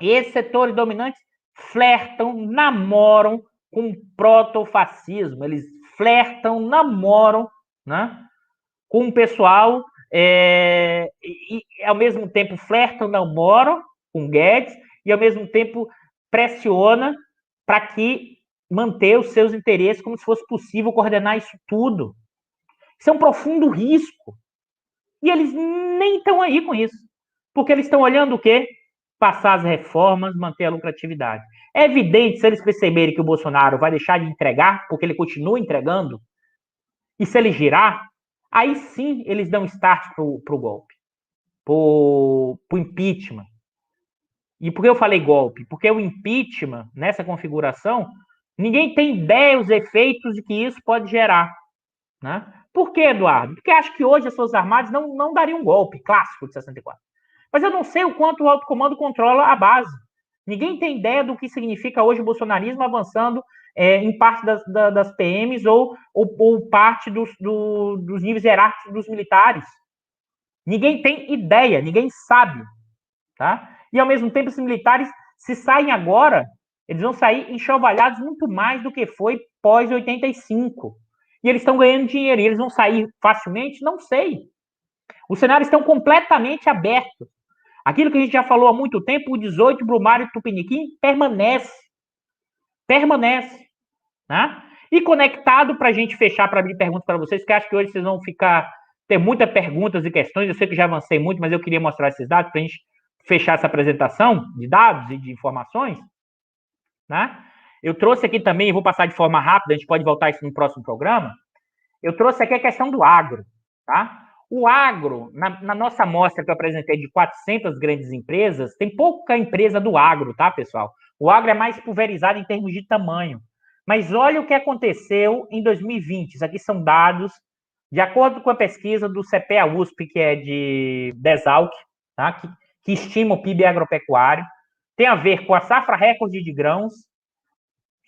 esses setores dominantes flertam, namoram com o protofascismo. Eles flertam, namoram, né, com o pessoal e ao mesmo tempo flertam, namoram com Guedes e ao mesmo tempo pressiona para que manter os seus interesses como se fosse possível coordenar isso tudo. Isso é um profundo risco. E eles nem estão aí com isso. Porque eles estão olhando o quê? Passar as reformas, manter a lucratividade. É evidente, se eles perceberem que o Bolsonaro vai deixar de entregar, porque ele continua entregando, e se ele girar, aí sim eles dão start para o golpe, para o impeachment. E por que eu falei golpe? Porque o impeachment, nessa configuração, ninguém tem ideia dos efeitos de que isso pode gerar. Né? Por que, Eduardo? Porque acho que hoje as Forças Armadas não dariam um golpe clássico de 64. Mas eu não sei o quanto o alto comando controla a base. Ninguém tem ideia do que significa hoje o bolsonarismo avançando em parte das PMs ou parte dos níveis hierárquicos dos militares. Ninguém tem ideia, ninguém sabe, tá? E ao mesmo tempo, esses militares, se saem agora, eles vão sair enxovalhados muito mais do que foi pós 85. E eles estão ganhando dinheiro. E eles vão sair facilmente? Não sei. Os cenários estão completamente abertos. Aquilo que a gente já falou há muito tempo, o 18, Brumário e Tupiniquim, permanece. Permanece. Né? E conectado para a gente fechar, para abrir perguntas para vocês, que acho que hoje vocês vão ter muitas perguntas e questões. Eu sei que já avancei muito, mas eu queria mostrar esses dados para a gente fechar essa apresentação de dados e de informações. Né? Eu trouxe aqui também, vou passar de forma rápida, a gente pode voltar isso no próximo programa. Eu trouxe aqui a questão do agro. Tá? O agro, na nossa amostra que eu apresentei de 400 grandes empresas, tem pouca empresa do agro, tá, pessoal? O agro é mais pulverizado em termos de tamanho. Mas olha o que aconteceu em 2020. Isso aqui são dados de acordo com a pesquisa do CPA-USP, que é de Desalc, tá? que estima o PIB agropecuário. Tem a ver com a safra recorde de grãos,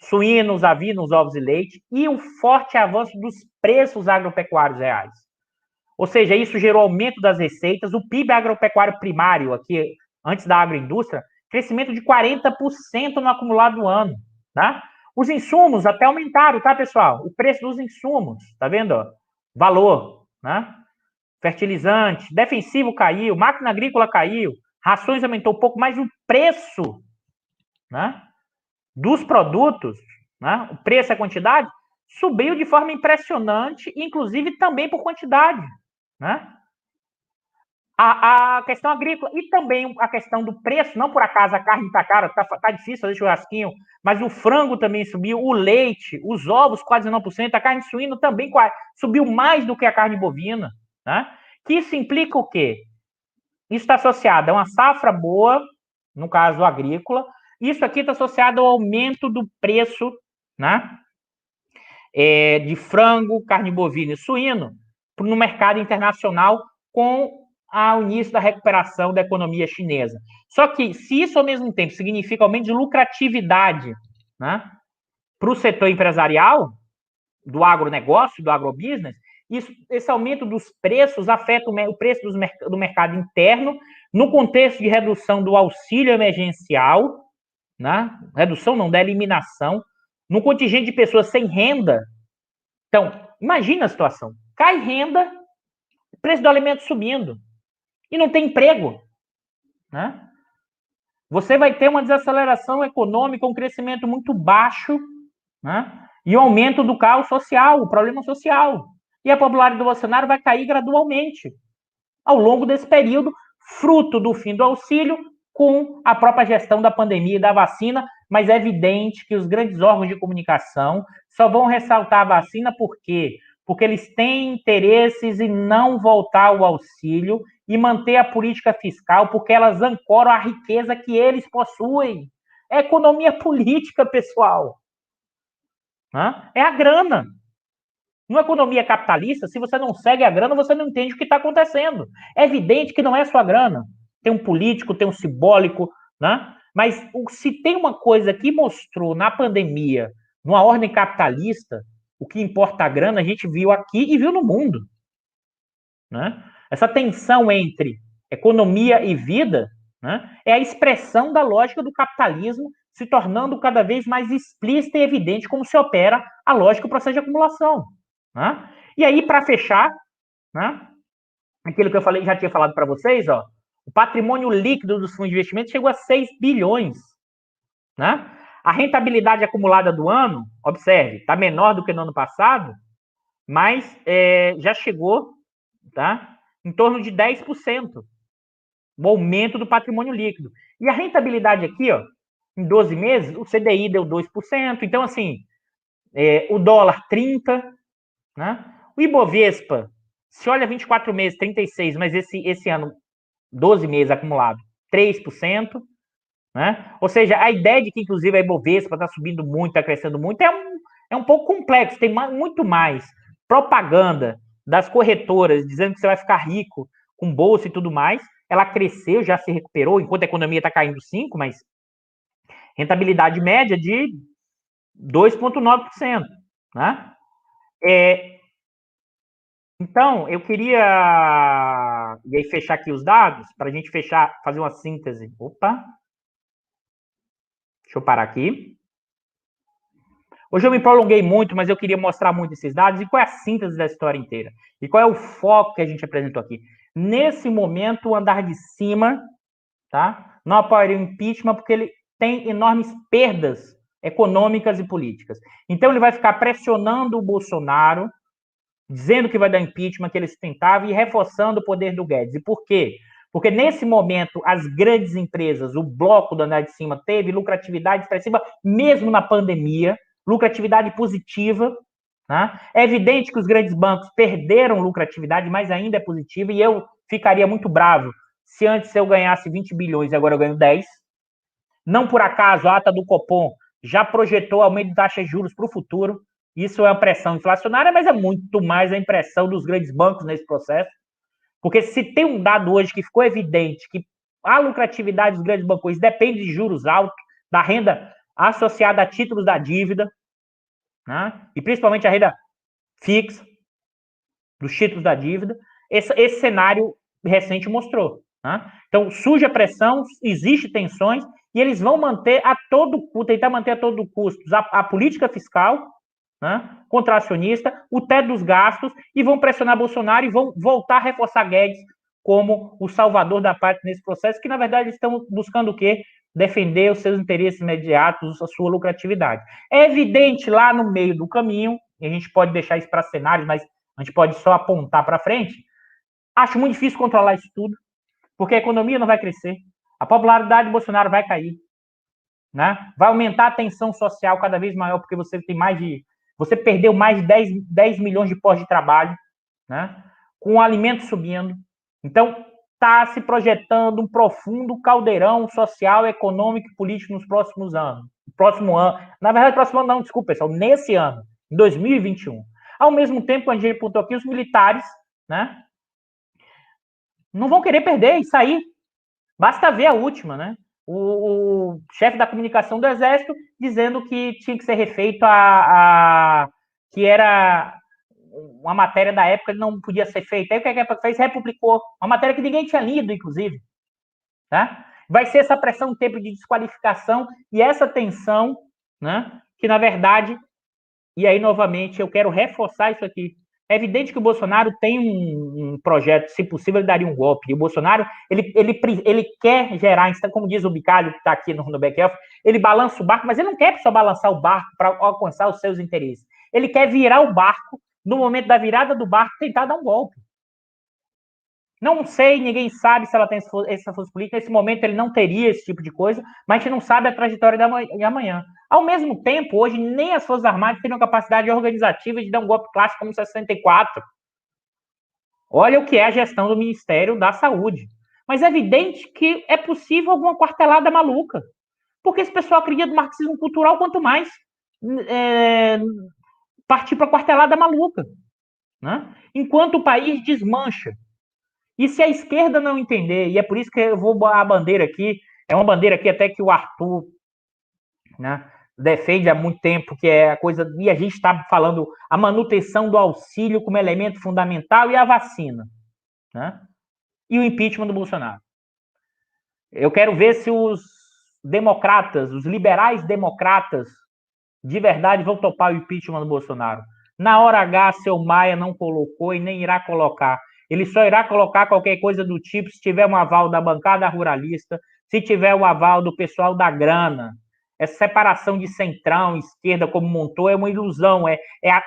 suínos, avinos, ovos e leite, e o forte avanço dos preços agropecuários reais. Ou seja, isso gerou aumento das receitas, o PIB agropecuário primário, aqui, antes da agroindústria, crescimento de 40% no acumulado do ano, tá? Os insumos até aumentaram, tá, pessoal? O preço dos insumos, tá vendo? Valor, né? Fertilizante, defensivo caiu, máquina agrícola caiu, rações aumentou um pouco, mas o preço, né, dos produtos, né, o preço e a quantidade, subiu de forma impressionante, inclusive também por quantidade, né? A questão agrícola e também a questão do preço, não por acaso a carne está cara, tá difícil fazer churrasquinho, mas o frango também subiu, o leite, os ovos quase 9%, a carne suína também subiu mais do que a carne bovina, né? Que isso implica o quê? Isso está associado a uma safra boa, no caso agrícola, isso aqui está associado ao aumento do preço, né? De frango, carne bovina e suíno no mercado internacional com o início da recuperação da economia chinesa. Só que, se isso ao mesmo tempo significa aumento de lucratividade, né, para o setor empresarial, do agronegócio, do agrobusiness, esse aumento dos preços afeta o preço do mercado interno, no contexto de redução do auxílio emergencial, né, redução não, da eliminação, no contingente de pessoas sem renda. Então, imagina a situação. Cai renda, preço do alimento subindo e não tem emprego, né? Você vai ter uma desaceleração econômica, um crescimento muito baixo, né? E o aumento do caos social, o problema social. E a popularidade do Bolsonaro vai cair gradualmente ao longo desse período, fruto do fim do auxílio com a própria gestão da pandemia e da vacina, mas é evidente que os grandes órgãos de comunicação só vão ressaltar a vacina por quê? Porque eles têm interesses em não voltar ao auxílio e manter a política fiscal, porque elas ancoram a riqueza que eles possuem. É economia política, pessoal. É a grana. Numa economia capitalista, se você não segue a grana, você não entende o que está acontecendo. É evidente que não é sua grana. Tem um político, tem um simbólico, né? Mas se tem uma coisa que mostrou na pandemia, numa ordem capitalista, o que importa a grana, a gente viu aqui e viu no mundo. Né? Essa tensão entre economia e vida, né, é a expressão da lógica do capitalismo se tornando cada vez mais explícita e evidente como se opera a lógica do processo de acumulação. Né? E aí, para fechar, né, aquilo que eu falei, já tinha falado para vocês, ó, o patrimônio líquido dos fundos de investimento chegou a 6 bilhões. Né? A rentabilidade acumulada do ano, observe, está menor do que no ano passado, mas já chegou, tá, em torno de 10%, o aumento do patrimônio líquido. E a rentabilidade aqui, ó, em 12 meses, o CDI deu 2%, então, assim, o dólar 30%, né? O Ibovespa, se olha 24 meses, 36%, mas esse ano, 12 meses acumulado, 3%, né? Ou seja, a ideia de que, inclusive, a Ibovespa está subindo muito, está crescendo muito, é um pouco complexo, tem muito mais propaganda das corretoras dizendo que você vai ficar rico com bolsa e tudo mais. Ela cresceu, já se recuperou, enquanto a economia está caindo 5%, mas rentabilidade média de 2,9%. Né? Então, eu queria e aí fechar aqui os dados, para a gente fechar, fazer uma síntese. Opa, deixa eu parar aqui. Hoje eu me prolonguei muito, mas eu queria mostrar muito esses dados e qual é a síntese da história inteira. E qual é o foco que a gente apresentou aqui. Nesse momento, o andar de cima, tá? Não apoiaria o impeachment porque ele tem enormes perdas econômicas e políticas. Então ele vai ficar pressionando o Bolsonaro, dizendo que vai dar impeachment, que ele se tentava, e reforçando o poder do Guedes. E por quê? Porque nesse momento as grandes empresas, o bloco do andar de cima, teve lucratividade expressiva, mesmo na pandemia, lucratividade positiva. Né? É evidente que os grandes bancos perderam lucratividade, mas ainda é positiva, e eu ficaria muito bravo se antes eu ganhasse 20 bilhões e agora eu ganho 10. Não por acaso, a ata do Copom já projetou aumento de taxa de juros para o futuro. Isso é uma pressão inflacionária, mas é muito mais a impressão dos grandes bancos nesse processo. Porque se tem um dado hoje que ficou evidente que a lucratividade dos grandes bancos depende de juros altos, da renda associada a títulos da dívida, né? E principalmente a renda fixa dos títulos da dívida, esse cenário recente mostrou. Né? Então, surge a pressão, existe tensões, e eles vão manter a todo custo, tentar manter a todo custo a política fiscal, né, contracionista, o teto dos gastos, e vão pressionar Bolsonaro e vão voltar a reforçar Guedes como o salvador da parte nesse processo, que na verdade estão buscando o quê? Defender os seus interesses imediatos, a sua lucratividade. É evidente lá no meio do caminho, e a gente pode deixar isso para cenários, mas a gente pode só apontar para frente. Acho muito difícil controlar isso tudo, porque a economia não vai crescer, a popularidade de Bolsonaro vai cair, né? Vai aumentar a tensão social cada vez maior, porque você tem mais de. Você perdeu mais de 10 milhões de postos de trabalho, né? Com o alimento subindo. Então, está se projetando um profundo caldeirão social, econômico e político nos próximos anos. Próximo ano. Na verdade, próximo ano não, desculpa, pessoal, nesse ano, em 2021. Ao mesmo tempo, a gente apontou aqui, os militares, né? Não vão querer perder e sair. Basta ver a última, né? O chefe da comunicação do Exército dizendo que tinha que ser refeito que era uma matéria da época que não podia ser feita. Aí o que a época fez? Republicou. Uma matéria que ninguém tinha lido, inclusive. Tá? Vai ser essa pressão, um tempo de desqualificação e essa tensão, né? Que na verdade, e aí novamente eu quero reforçar isso aqui. É evidente que o Bolsonaro tem um projeto, se possível, ele daria um golpe. E o Bolsonaro, ele quer gerar, como diz o Bicalho, que está aqui no back-off, ele balança o barco, mas ele não quer só balançar o barco para alcançar os seus interesses. Ele quer virar o barco, no momento da virada do barco, tentar dar um golpe. Não sei, ninguém sabe se ela tem essa força política. Nesse momento ele não teria esse tipo de coisa, mas a gente não sabe a trajetória de amanhã. Ao mesmo tempo, hoje nem as Forças Armadas teriam capacidade organizativa de dar um golpe clássico como 64. Olha o que é a gestão do Ministério da Saúde. Mas é evidente que é possível alguma quartelada maluca. Porque esse pessoal acredita no marxismo cultural, quanto mais partir para quartelada maluca. Né? Enquanto o país desmancha. E se a esquerda não entender, e é por isso que eu vou a bandeira aqui, é uma bandeira aqui até que o Arthur, né, defende há muito tempo, que é a coisa, e a gente está falando a manutenção do auxílio como elemento fundamental e a vacina, né, e o impeachment do Bolsonaro. Eu quero ver se os democratas, os liberais democratas, de verdade vão topar o impeachment do Bolsonaro. Na hora H, seu Maia não colocou e nem irá colocar. Ele só irá colocar qualquer coisa do tipo se tiver um aval da bancada ruralista, se tiver o aval do pessoal da grana. Essa separação de centrão, esquerda, como montou, é uma ilusão. É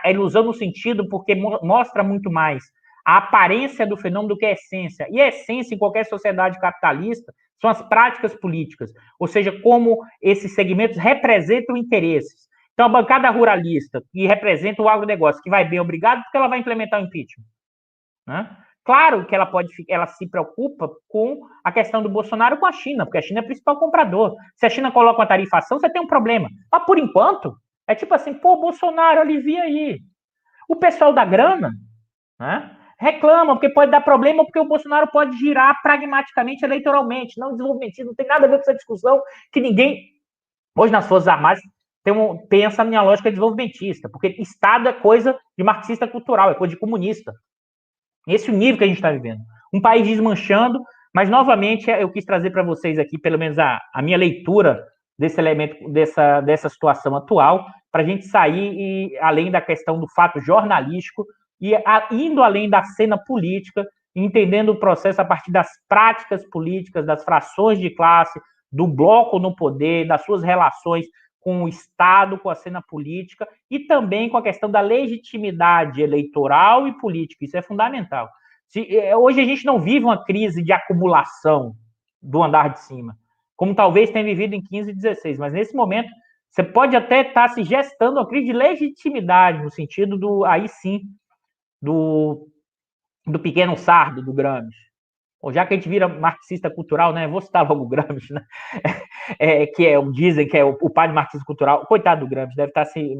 ilusão no sentido porque mostra muito mais a aparência do fenômeno do que a essência. E a essência em qualquer sociedade capitalista são as práticas políticas, ou seja, como esses segmentos representam interesses. Então, a bancada ruralista, que representa o agronegócio, que vai bem, obrigado, porque ela vai implementar o impeachment. Né? Claro que ela se preocupa com a questão do Bolsonaro com a China, porque a China é o principal comprador. Se a China coloca uma tarifação, você tem um problema. Mas, por enquanto, é tipo assim, pô, Bolsonaro, alivia aí. O pessoal da grana, né, reclama, porque pode dar problema, porque o Bolsonaro pode girar pragmaticamente, eleitoralmente, não desenvolvimentista, não tem nada a ver com essa discussão que ninguém, hoje nas Forças Armadas, pensa na minha lógica desenvolvimentista, porque Estado é coisa de marxista cultural, é coisa de comunista. Esse é o nível que a gente está vivendo. Um país desmanchando, mas novamente eu quis trazer para vocês aqui, pelo menos a minha leitura desse elemento, dessa situação atual, para a gente sair além da questão do fato jornalístico e indo além da cena política, entendendo o processo a partir das práticas políticas, das frações de classe, do bloco no poder, das suas relações com o Estado, com a cena política e também com a questão da legitimidade eleitoral e política. Isso é fundamental. Hoje a gente não vive uma crise de acumulação do andar de cima, como talvez tenha vivido em 15 e 16, mas nesse momento você pode até estar se gestando uma crise de legitimidade, no sentido do, aí sim, do pequeno Sardo, do Gramsci. Ou já que a gente vira marxista cultural, né? Vou citar logo o Gramsci, né? Dizem que é o pai do marxismo cultural. Coitado do Gramsci, deve estar se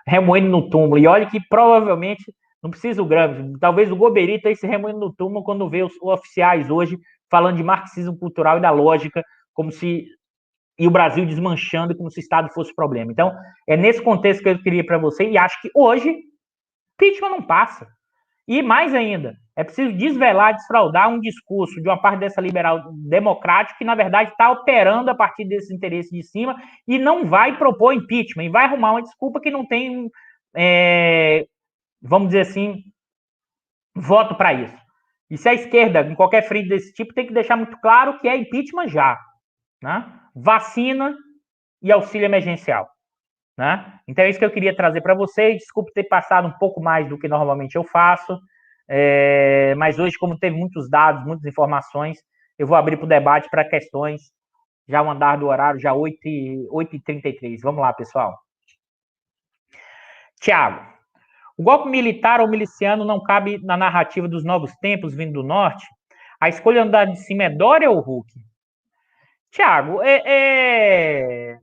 remoendo no túmulo. E olha que provavelmente não precisa o Gramsci. Talvez o Goberi esteja se remoendo no túmulo quando vê os oficiais hoje falando de marxismo cultural e da lógica, como se e o Brasil desmanchando como se o Estado fosse o problema. Então, é nesse contexto que eu queria para você, e acho que hoje impeachment não passa. E mais ainda, é preciso desvelar, desfraudar um discurso de uma parte dessa liberal democrática que, na verdade, está operando a partir desses interesses de cima e não vai propor impeachment, e vai arrumar uma desculpa que não tem, vamos dizer assim, voto para isso. E se a esquerda, em qualquer frente desse tipo, tem que deixar muito claro que é impeachment já. Né? Vacina e auxílio emergencial. Né? Então é isso que eu queria trazer para vocês. Desculpe ter passado um pouco mais do que normalmente eu faço, mas hoje, como teve muitos dados, muitas informações, eu vou abrir para o debate para questões, já o andar do horário, já 8h33. Vamos lá, pessoal. Tiago, o golpe militar ou miliciano não cabe na narrativa dos novos tempos vindo do norte? A escolha andar de cima é Dória ou Huck? Tiago,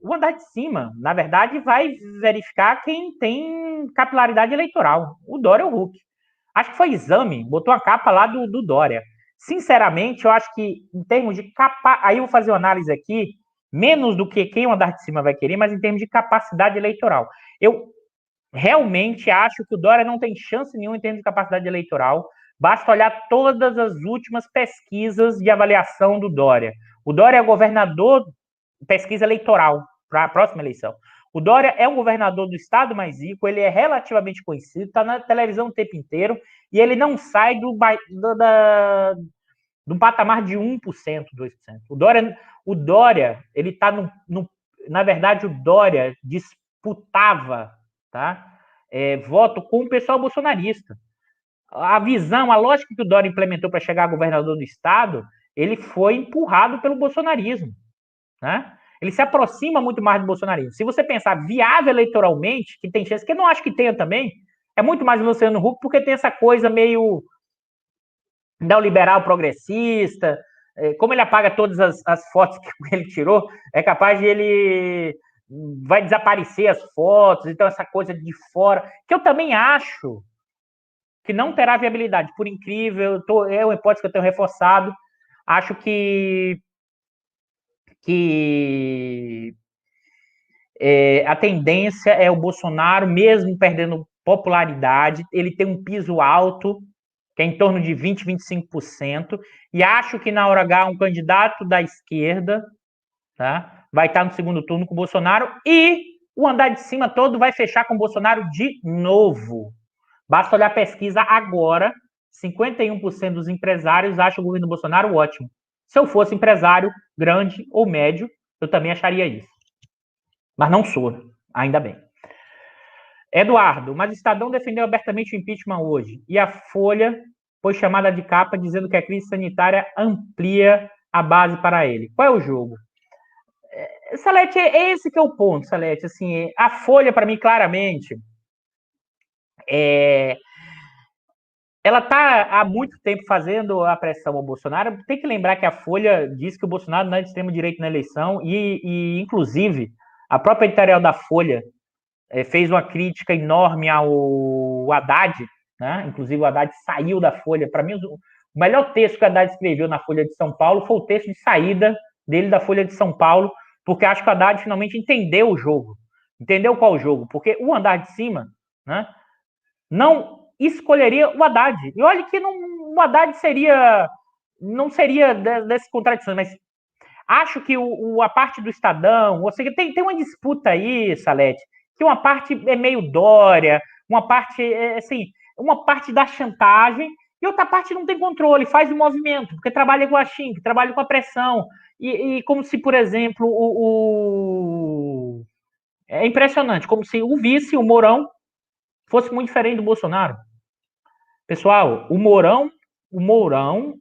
o andar de cima, na verdade, vai verificar quem tem capilaridade eleitoral. O Dória ou o Huck. Acho que foi exame, botou a capa lá do Dória. Sinceramente, eu acho que em termos de capa, aí eu vou fazer uma análise aqui, menos do que quem o andar de cima vai querer, mas em termos de capacidade eleitoral. Eu realmente acho que o Dória não tem chance nenhuma em termos de capacidade eleitoral. Basta olhar todas as últimas pesquisas de avaliação do Dória. O Dória é governador, pesquisa eleitoral para a próxima eleição. O Dória é um governador do estado mais rico, ele é relativamente conhecido, está na televisão o tempo inteiro, e ele não sai do patamar de 1%, 2%. O Dória ele está na verdade, o Dória disputava, tá? Voto com o pessoal bolsonarista. A visão, a lógica que o Dória implementou para chegar a governador do estado, ele foi empurrado pelo bolsonarismo, né? Ele se aproxima muito mais do bolsonarismo. Se você pensar viável eleitoralmente, que tem chance, que eu não acho que tenha também, é muito mais o Luciano Huck, porque tem essa coisa meio neoliberal progressista, como ele apaga todas as fotos que ele tirou, é capaz de ele vai desaparecer as fotos, então essa coisa de fora, que eu também acho que não terá viabilidade, por incrível, é uma hipótese que eu tenho reforçado, acho que a tendência é o Bolsonaro, mesmo perdendo popularidade, ele tem um piso alto, que é em torno de 20%, 25%, e acho que na hora H um candidato da esquerda, tá, vai estar no segundo turno com o Bolsonaro, e o andar de cima todo vai fechar com o Bolsonaro de novo. Basta olhar a pesquisa agora, 51% dos empresários acham o governo Bolsonaro ótimo. Se eu fosse empresário grande ou médio, eu também acharia isso. Mas não sou, ainda bem. Eduardo, mas o Estadão defendeu abertamente o impeachment hoje, e a Folha foi chamada de capa dizendo que a crise sanitária amplia a base para ele. Qual é o jogo? Salete, é esse que é o ponto, Salete. Assim, a Folha, para mim, claramente, ela está há muito tempo fazendo a pressão ao Bolsonaro. Tem que lembrar que a Folha diz que o Bolsonaro não é de extremo-direito na eleição e, inclusive, a própria editorial da Folha fez uma crítica enorme ao Haddad, né? Inclusive, o Haddad saiu da Folha. Para mim, o melhor texto que o Haddad escreveu na Folha de São Paulo foi o texto de saída dele da Folha de São Paulo, porque acho que o Haddad finalmente entendeu o jogo. Entendeu qual o jogo? Porque o andar de cima, né, não escolheria o Haddad. E olha que o Haddad não seria dessas contradições, mas acho que a parte do Estadão, ou seja, tem uma disputa aí, Salete, que uma parte é meio Dória, uma parte assim, uma parte da chantagem, e outra parte não tem controle, faz o movimento, porque trabalha com a Chink, trabalha com a pressão. E como se, por exemplo, é impressionante, como se o vice, o Mourão, fosse muito diferente do Bolsonaro. Pessoal, o Mourão,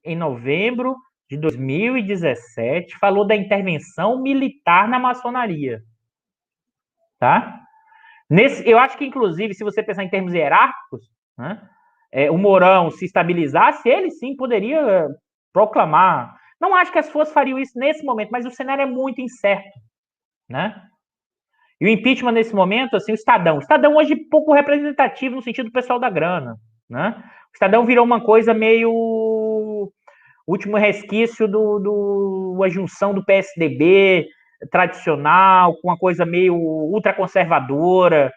em novembro de 2017, falou da intervenção militar na maçonaria. Tá? Eu acho que, inclusive, se você pensar em termos hierárquicos, né, o Mourão se estabilizasse, ele sim poderia proclamar. Não acho que as forças fariam isso nesse momento, mas o cenário é muito incerto. Né? E o impeachment, nesse momento, assim, o Estadão hoje pouco representativo no sentido do pessoal da grana. Né? O Estadão virou uma coisa meio último resquício a junção do PSDB tradicional com uma coisa meio ultraconservadora,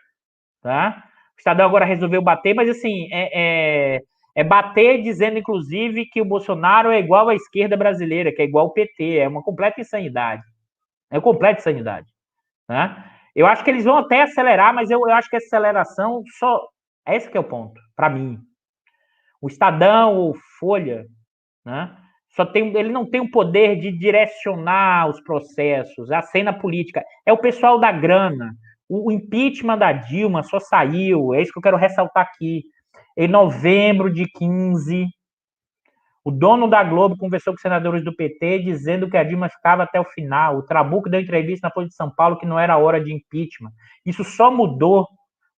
tá? O Estadão agora resolveu bater, mas assim, é bater dizendo, inclusive, que o Bolsonaro é igual à esquerda brasileira, que é igual ao PT, é uma completa insanidade. É uma completa insanidade. Né? Eu acho que eles vão até acelerar, mas eu acho que essa aceleração só... Esse que é o ponto, para mim. O Estadão, o Folha, né? Ele não tem o poder de direcionar os processos, a cena política. É o pessoal da grana. O impeachment da Dilma só saiu, é isso que eu quero ressaltar aqui. Em novembro de 15, o dono da Globo conversou com os senadores do PT dizendo que a Dilma ficava até o final. O Trabuco deu entrevista na Folha de São Paulo que não era hora de impeachment. Isso só mudou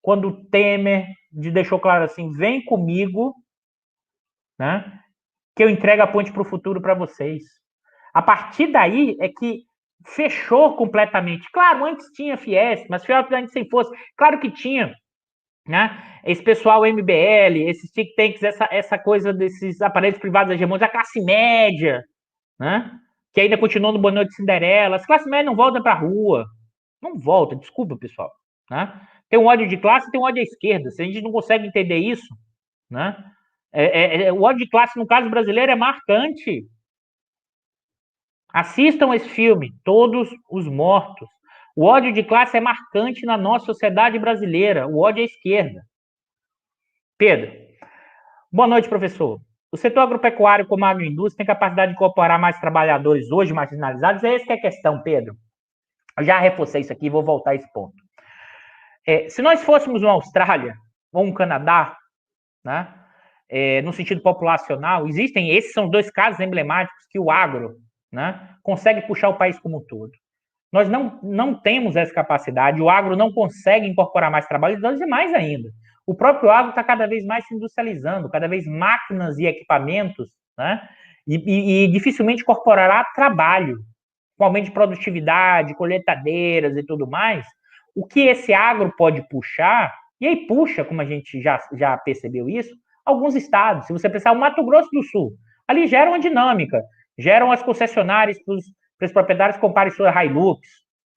quando o Temer deixou claro assim: vem comigo, né? Que eu entrego a ponte para o futuro para vocês. A partir daí é que fechou completamente. Claro, antes tinha Fiesp, mas Fiesp antes sem força. Claro que tinha, né? Esse pessoal MBL, esses think tanks, essa coisa desses aparelhos privados hegemônicos, a classe média, né? Que ainda continuou no Boa Noite Cinderela. As classes médias não voltam para a rua. Não volta, desculpa, pessoal. Né? Tem um ódio de classe e tem um ódio à esquerda. Se a gente não consegue entender isso, né? O ódio de classe, no caso brasileiro, é marcante. Assistam esse filme, Todos os Mortos. O ódio de classe é marcante na nossa sociedade brasileira, o ódio à esquerda. Pedro, boa noite, professor. O setor agropecuário, como a agroindústria, tem capacidade de incorporar mais trabalhadores hoje marginalizados? É essa que é a questão, Pedro. Eu já reforcei isso aqui e vou voltar a esse ponto. Se nós fôssemos uma Austrália ou um Canadá, né, no sentido populacional, esses são dois casos emblemáticos que o agro, né, consegue puxar o país como um todo. Nós não temos essa capacidade, o agro não consegue incorporar mais trabalhadores e mais ainda. O próprio agro está cada vez mais se industrializando, cada vez máquinas e equipamentos, né, e dificilmente incorporará trabalho, com aumento de produtividade, colheitadeiras e tudo mais. O que esse agro pode puxar, e aí puxa, como a gente já percebeu isso, alguns estados. Se você pensar o Mato Grosso do Sul, ali gera uma dinâmica, geram as concessionárias para os proprietários comprarem sua Hilux.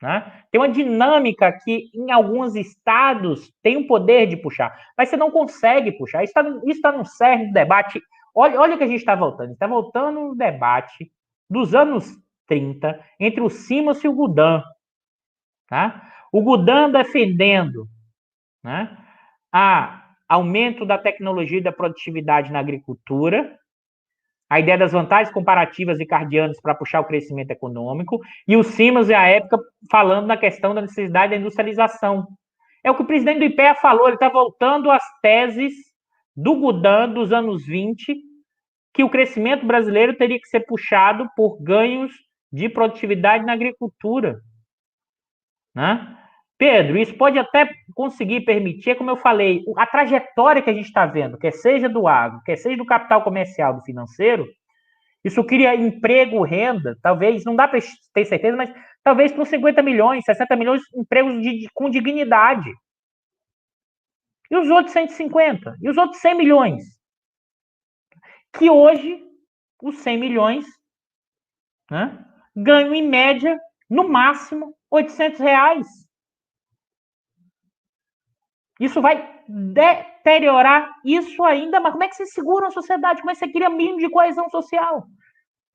Né? Tem uma dinâmica que em alguns estados tem o poder de puxar, mas você não consegue puxar. Isso está no cerne do debate. Olha que a gente está voltando. Está voltando no debate dos anos 30 entre o Simas e o Gudan. Tá? O Gudan defendendo, né, aumento da tecnologia e da produtividade na agricultura, a ideia das vantagens comparativas e cardianas para puxar o crescimento econômico, e o Simas, à época, falando na questão da necessidade da industrialização. É o que o presidente do IPEA falou, ele está voltando às teses do Gudan dos anos 20, que o crescimento brasileiro teria que ser puxado por ganhos de produtividade na agricultura. Né? Pedro, isso pode até conseguir permitir, como eu falei, a trajetória que a gente está vendo, quer seja do agro, quer seja do capital comercial, do financeiro, isso cria emprego, renda, talvez, não dá para ter certeza, mas talvez por 50 milhões, 60 milhões, empregos com dignidade. E os outros 150? E os outros 100 milhões? Que hoje, os 100 milhões, né, ganham, em média, no máximo, R$800. Isso vai deteriorar isso ainda, mas como é que você segura a sociedade? Como é que você cria mínimo de coesão social?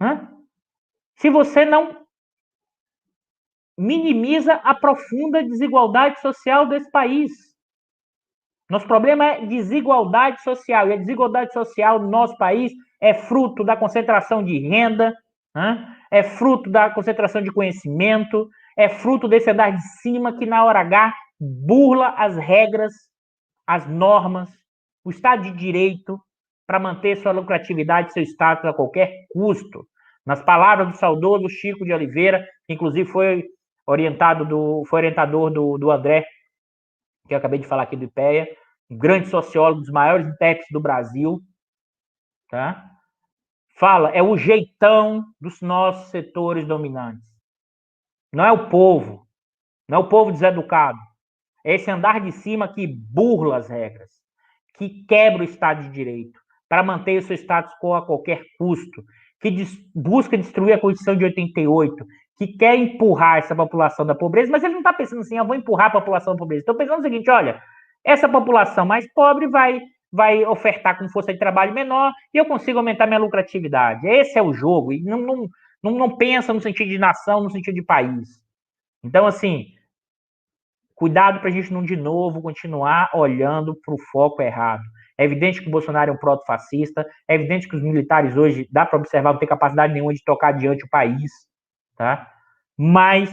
Hã? Se você não minimiza a profunda desigualdade social desse país. Nosso problema é desigualdade social, e a desigualdade social no nosso país é fruto da concentração de renda, é fruto da concentração de conhecimento, é fruto desse andar de cima que, na hora H, burla as regras, as normas, o Estado de Direito, para manter sua lucratividade, seu status a qualquer custo. Nas palavras do saudoso Chico de Oliveira, que inclusive foi orientador do André, que eu acabei de falar aqui do IPEA, um grande sociólogo, dos maiores intérpretes do Brasil, tá? Fala, é o jeitão dos nossos setores dominantes. Não é o povo, não é o povo deseducado. É esse andar de cima que burla as regras, que quebra o Estado de Direito, para manter o seu status quo a qualquer custo, que busca destruir a Constituição de 88, que quer empurrar essa população da pobreza, mas ele não está pensando assim, eu vou empurrar a população da pobreza. Estão pensando o seguinte, olha, essa população mais pobre vai ofertar com força de trabalho menor e eu consigo aumentar minha lucratividade. Esse é o jogo, e não pensa no sentido de nação, no sentido de país. Então, assim, cuidado para a gente não, de novo, continuar olhando para o foco errado. É evidente que o Bolsonaro é um proto-fascista, é evidente que os militares hoje, dá para observar, não tem capacidade nenhuma de tocar adiante o país, tá? Mas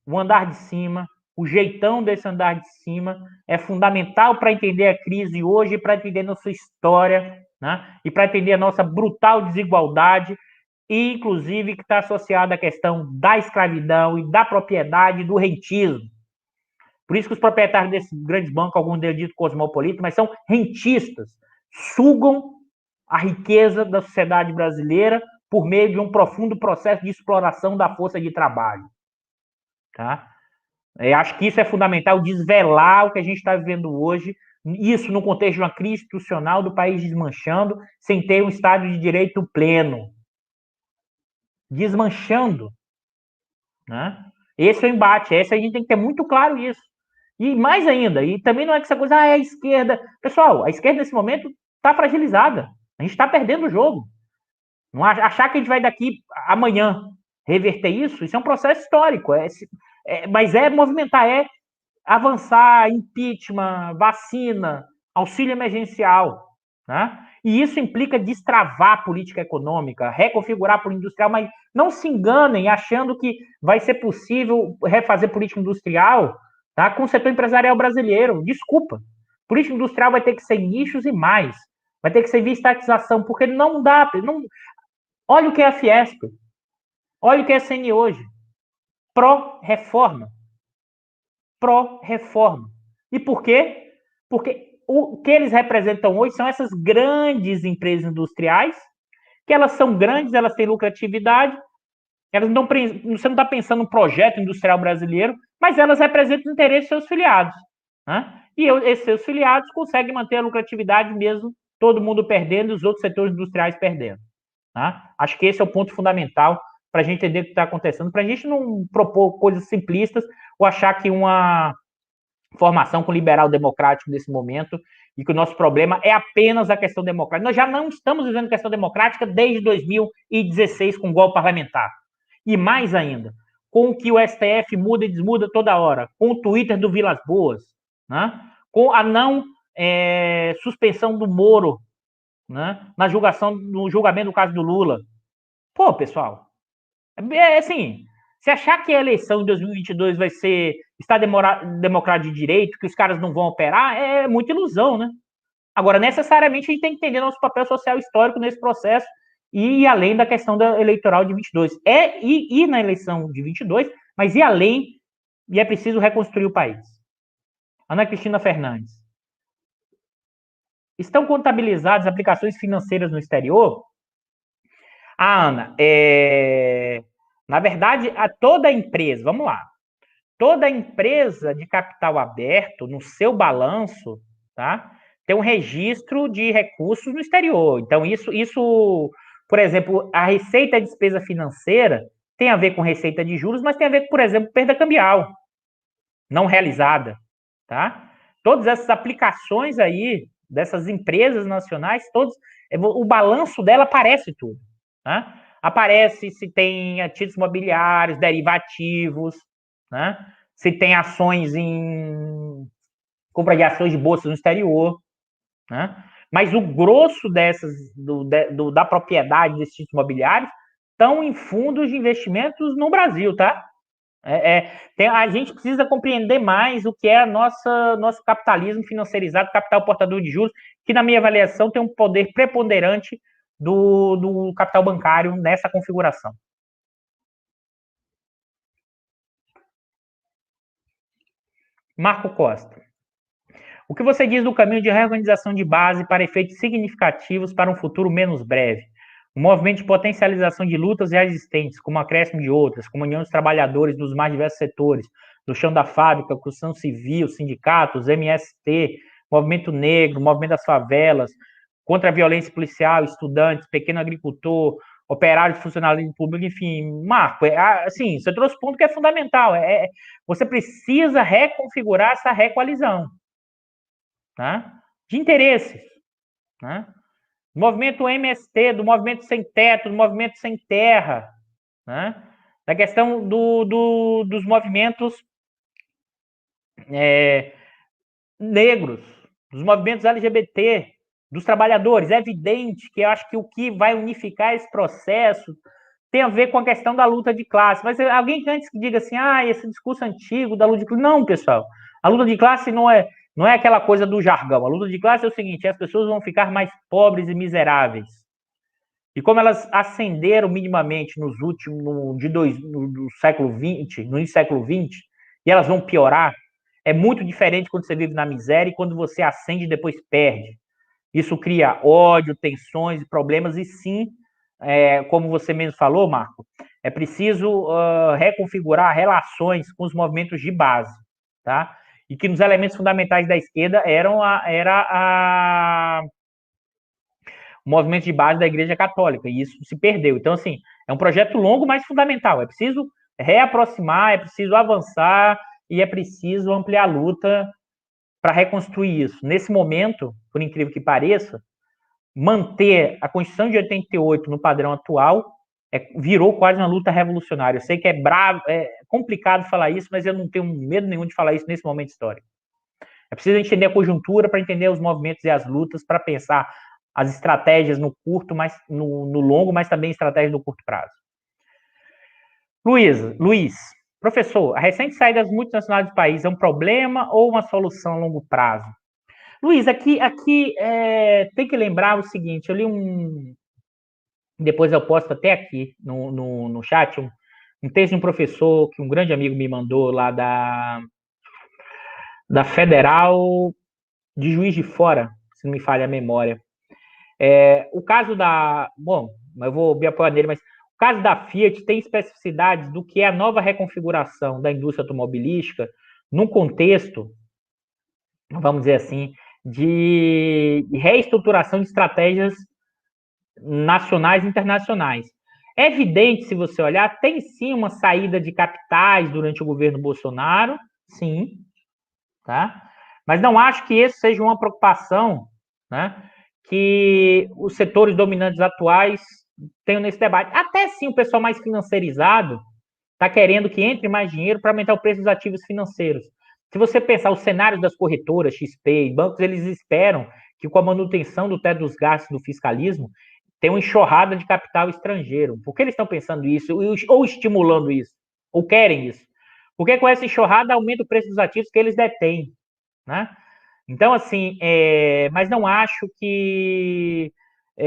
o andar de cima, o jeitão desse andar de cima é fundamental para entender a crise hoje, para entender nossa história, né? E para entender a nossa brutal desigualdade, e inclusive que está associada à questão da escravidão e da propriedade, do rentismo. Por isso que os proprietários desses grandes bancos, alguns deles ditos cosmopolitas, mas são rentistas, sugam a riqueza da sociedade brasileira por meio de um profundo processo de exploração da força de trabalho. Tá? Eu acho que isso é fundamental, desvelar o que a gente está vivendo hoje, isso no contexto de uma crise institucional do país desmanchando, sem ter um Estado de Direito pleno. Desmanchando. Né? Esse é o embate, esse a gente tem que ter muito claro isso. E mais ainda, e também não é que essa coisa, é a esquerda. Pessoal, a esquerda nesse momento está fragilizada. A gente está perdendo o jogo. Não achar que a gente vai daqui amanhã reverter isso é um processo histórico. Mas é movimentar, é avançar, impeachment, vacina, auxílio emergencial. Né? E isso implica destravar a política econômica, reconfigurar a política industrial, mas não se enganem achando que vai ser possível refazer política industrial, tá, com o setor empresarial brasileiro. Desculpa. Política industrial vai ter que ser nichos e mais. Vai ter que ser via estatização, porque não dá. Olha o que é a Fiesp. Olha o que é a CNI hoje. Pró-reforma. Pró-reforma. E por quê? Porque o que eles representam hoje são essas grandes empresas industriais, que elas são grandes, elas têm lucratividade, elas não, você não está pensando no projeto industrial brasileiro, mas elas representam o interesse dos seus filiados. Né? E esses seus filiados conseguem manter a lucratividade mesmo, todo mundo perdendo e os outros setores industriais perdendo. Tá? Acho que esse é o ponto fundamental para a gente entender o que está acontecendo, para a gente não propor coisas simplistas ou achar que uma formação com liberal democrático nesse momento e que o nosso problema é apenas a questão democrática. Nós já não estamos vivendo questão democrática desde 2016 com o golpe parlamentar. E mais ainda, com o que o STF muda e desmuda toda hora, com o Twitter do Vilas Boas, né? Com a não suspensão do Moro, né? No julgamento do caso do Lula. Pô, pessoal, assim, se achar que a eleição em 2022 vai ser Estado democrático de direito, que os caras não vão operar, é muita ilusão, né? Agora, necessariamente, a gente tem que entender nosso papel social histórico nesse processo e ir além da questão da eleitoral de 22. Ir na eleição de 22, mas ir além, e é preciso reconstruir o país. Ana Cristina Fernandes. Estão contabilizadas aplicações financeiras no exterior? Ana, na verdade, toda empresa, vamos lá, toda empresa de capital aberto, no seu balanço, tá, tem um registro de recursos no exterior. Então, isso, por exemplo, a receita e despesa financeira tem a ver com receita de juros, mas tem a ver com, por exemplo, perda cambial não realizada. tá? Todas essas aplicações aí, dessas empresas nacionais, o balanço dela aparece tudo, tá? Aparece se tem títulos imobiliários, derivativos, né? Se tem ações em compra de ações de bolsa no exterior, né? Mas o grosso da propriedade desses títulos imobiliários estão em fundos de investimentos no Brasil, tá? A gente precisa compreender mais o que é nosso capitalismo financeirizado, capital portador de juros, que, na minha avaliação, tem um poder preponderante do capital bancário nessa configuração. Marco Costa. O que você diz do caminho de reorganização de base para efeitos significativos para um futuro menos breve? O movimento de potencialização de lutas já existentes, como o acréscimo de outras, como a União dos Trabalhadores dos mais diversos setores, do chão da fábrica, construção civil, sindicatos, MST, movimento negro, movimento das favelas, contra a violência policial, estudantes, pequeno agricultor, operários, funcionários públicos, enfim. Marco, assim, você trouxe um ponto que é fundamental. Você precisa reconfigurar essa recoalizão, tá? De interesses, né? Do movimento MST, do movimento sem teto, do movimento sem terra, né? Da questão dos movimentos negros, dos movimentos LGBT, dos trabalhadores. É evidente que eu acho que o que vai unificar esse processo tem a ver com a questão da luta de classe. Mas alguém que antes diga assim, esse discurso antigo da luta de classe. Não, pessoal. A luta de classe não é aquela coisa do jargão. A luta de classe é o seguinte: as pessoas vão ficar mais pobres e miseráveis. E como elas ascenderam minimamente nos últimos, no século XX, no início do século XX, e elas vão piorar, é muito diferente quando você vive na miséria e quando você ascende e depois perde. Isso cria ódio, tensões e problemas, e sim, como você mesmo falou, Marco, é preciso reconfigurar relações com os movimentos de base, tá? E que nos elementos fundamentais da esquerda era o movimento de base da Igreja Católica, e isso se perdeu. Então, assim, é um projeto longo, mas fundamental. É preciso reaproximar, é preciso avançar e é preciso ampliar a luta para reconstruir isso. Nesse momento, por incrível que pareça, manter a Constituição de 88 no padrão atual virou quase uma luta revolucionária. Eu sei que é complicado falar isso, mas eu não tenho medo nenhum de falar isso nesse momento histórico. É preciso entender a conjuntura para entender os movimentos e as lutas, para pensar as estratégias no curto, mas no longo, mas também estratégias no curto prazo. Luiz, professor, a recente saída das multinacionais do país é um problema ou uma solução a longo prazo? Luiz, aqui tem que lembrar o seguinte, eu li depois eu posto até aqui no chat, um texto de um professor que um grande amigo me mandou lá da Federal de Juiz de Fora, se não me falha a memória. O caso bom, eu vou me apoiar nele, mas o caso da Fiat tem especificidades do que é a nova reconfiguração da indústria automobilística num contexto, vamos dizer assim, de reestruturação de estratégias nacionais e internacionais. É evidente, se você olhar, tem sim uma saída de capitais durante o governo Bolsonaro, sim, tá? Mas não acho que isso seja uma preocupação, né, que os setores dominantes atuais tenham nesse debate. Até sim, o pessoal mais financeirizado está querendo que entre mais dinheiro para aumentar o preço dos ativos financeiros. Se você pensar os cenários das corretoras, XP e bancos, eles esperam que com a manutenção do teto dos gastos do fiscalismo, tem uma enxurrada de capital estrangeiro. Por que eles estão pensando isso? Ou estimulando isso? Ou querem isso? Porque com essa enxurrada aumenta o preço dos ativos que eles detêm, né? Então, assim, mas não acho que...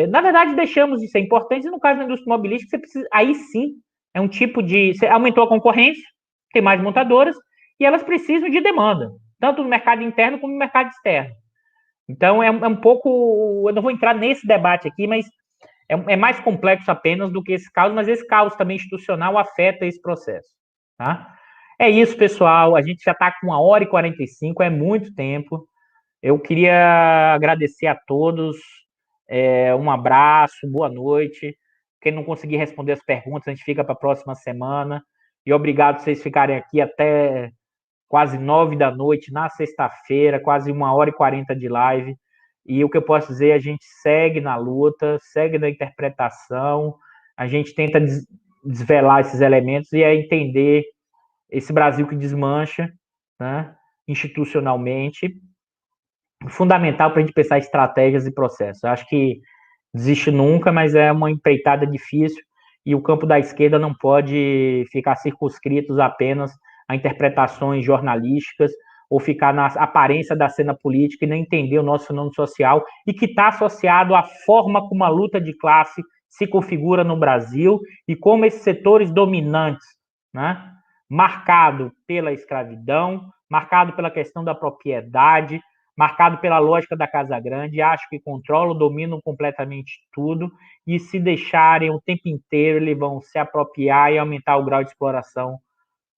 na verdade, deixamos de ser importantes, e no caso da indústria automobilística, você precisa, aí sim, é um tipo de... Você aumentou a concorrência, tem mais montadoras, e elas precisam de demanda, tanto no mercado interno como no mercado externo. Então, é um pouco... Eu não vou entrar nesse debate aqui, mas é mais complexo apenas do que esse caos, mas esse caos também institucional afeta esse processo, tá? É isso, pessoal. A gente já está com 1h45, é muito tempo. Eu queria agradecer a todos. Um abraço, boa noite. Quem não conseguir responder as perguntas, a gente fica para a próxima semana. E obrigado por vocês ficarem aqui até quase 9 da noite, na sexta-feira, quase 1h40 de live. E o que eu posso dizer, a gente segue na luta, segue na interpretação, a gente tenta desvelar esses elementos e entender esse Brasil que desmancha, né, institucionalmente, fundamental para a gente pensar estratégias e processos. Eu acho que desiste nunca, mas é uma empreitada difícil e o campo da esquerda não pode ficar circunscritos apenas a interpretações jornalísticas ou ficar na aparência da cena política e não entender o nosso fenômeno social e que está associado à forma como a luta de classe se configura no Brasil e como esses setores dominantes, né, marcado pela escravidão, marcado pela questão da propriedade, marcado pela lógica da Casa Grande, acho que controlam, dominam completamente tudo, e se deixarem o tempo inteiro, eles vão se apropriar e aumentar o grau de exploração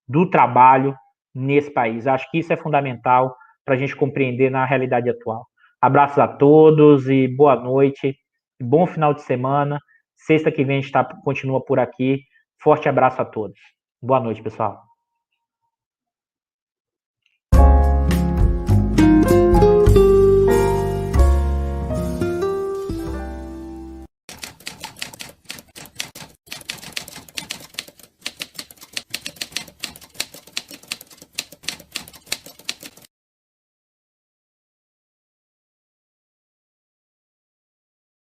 do trabalho nesse país. Acho que isso é fundamental para a gente compreender na realidade atual. Abraços a todos e boa noite, bom final de semana. Sexta que vem a gente continua por aqui. Forte abraço a todos. Boa noite, pessoal.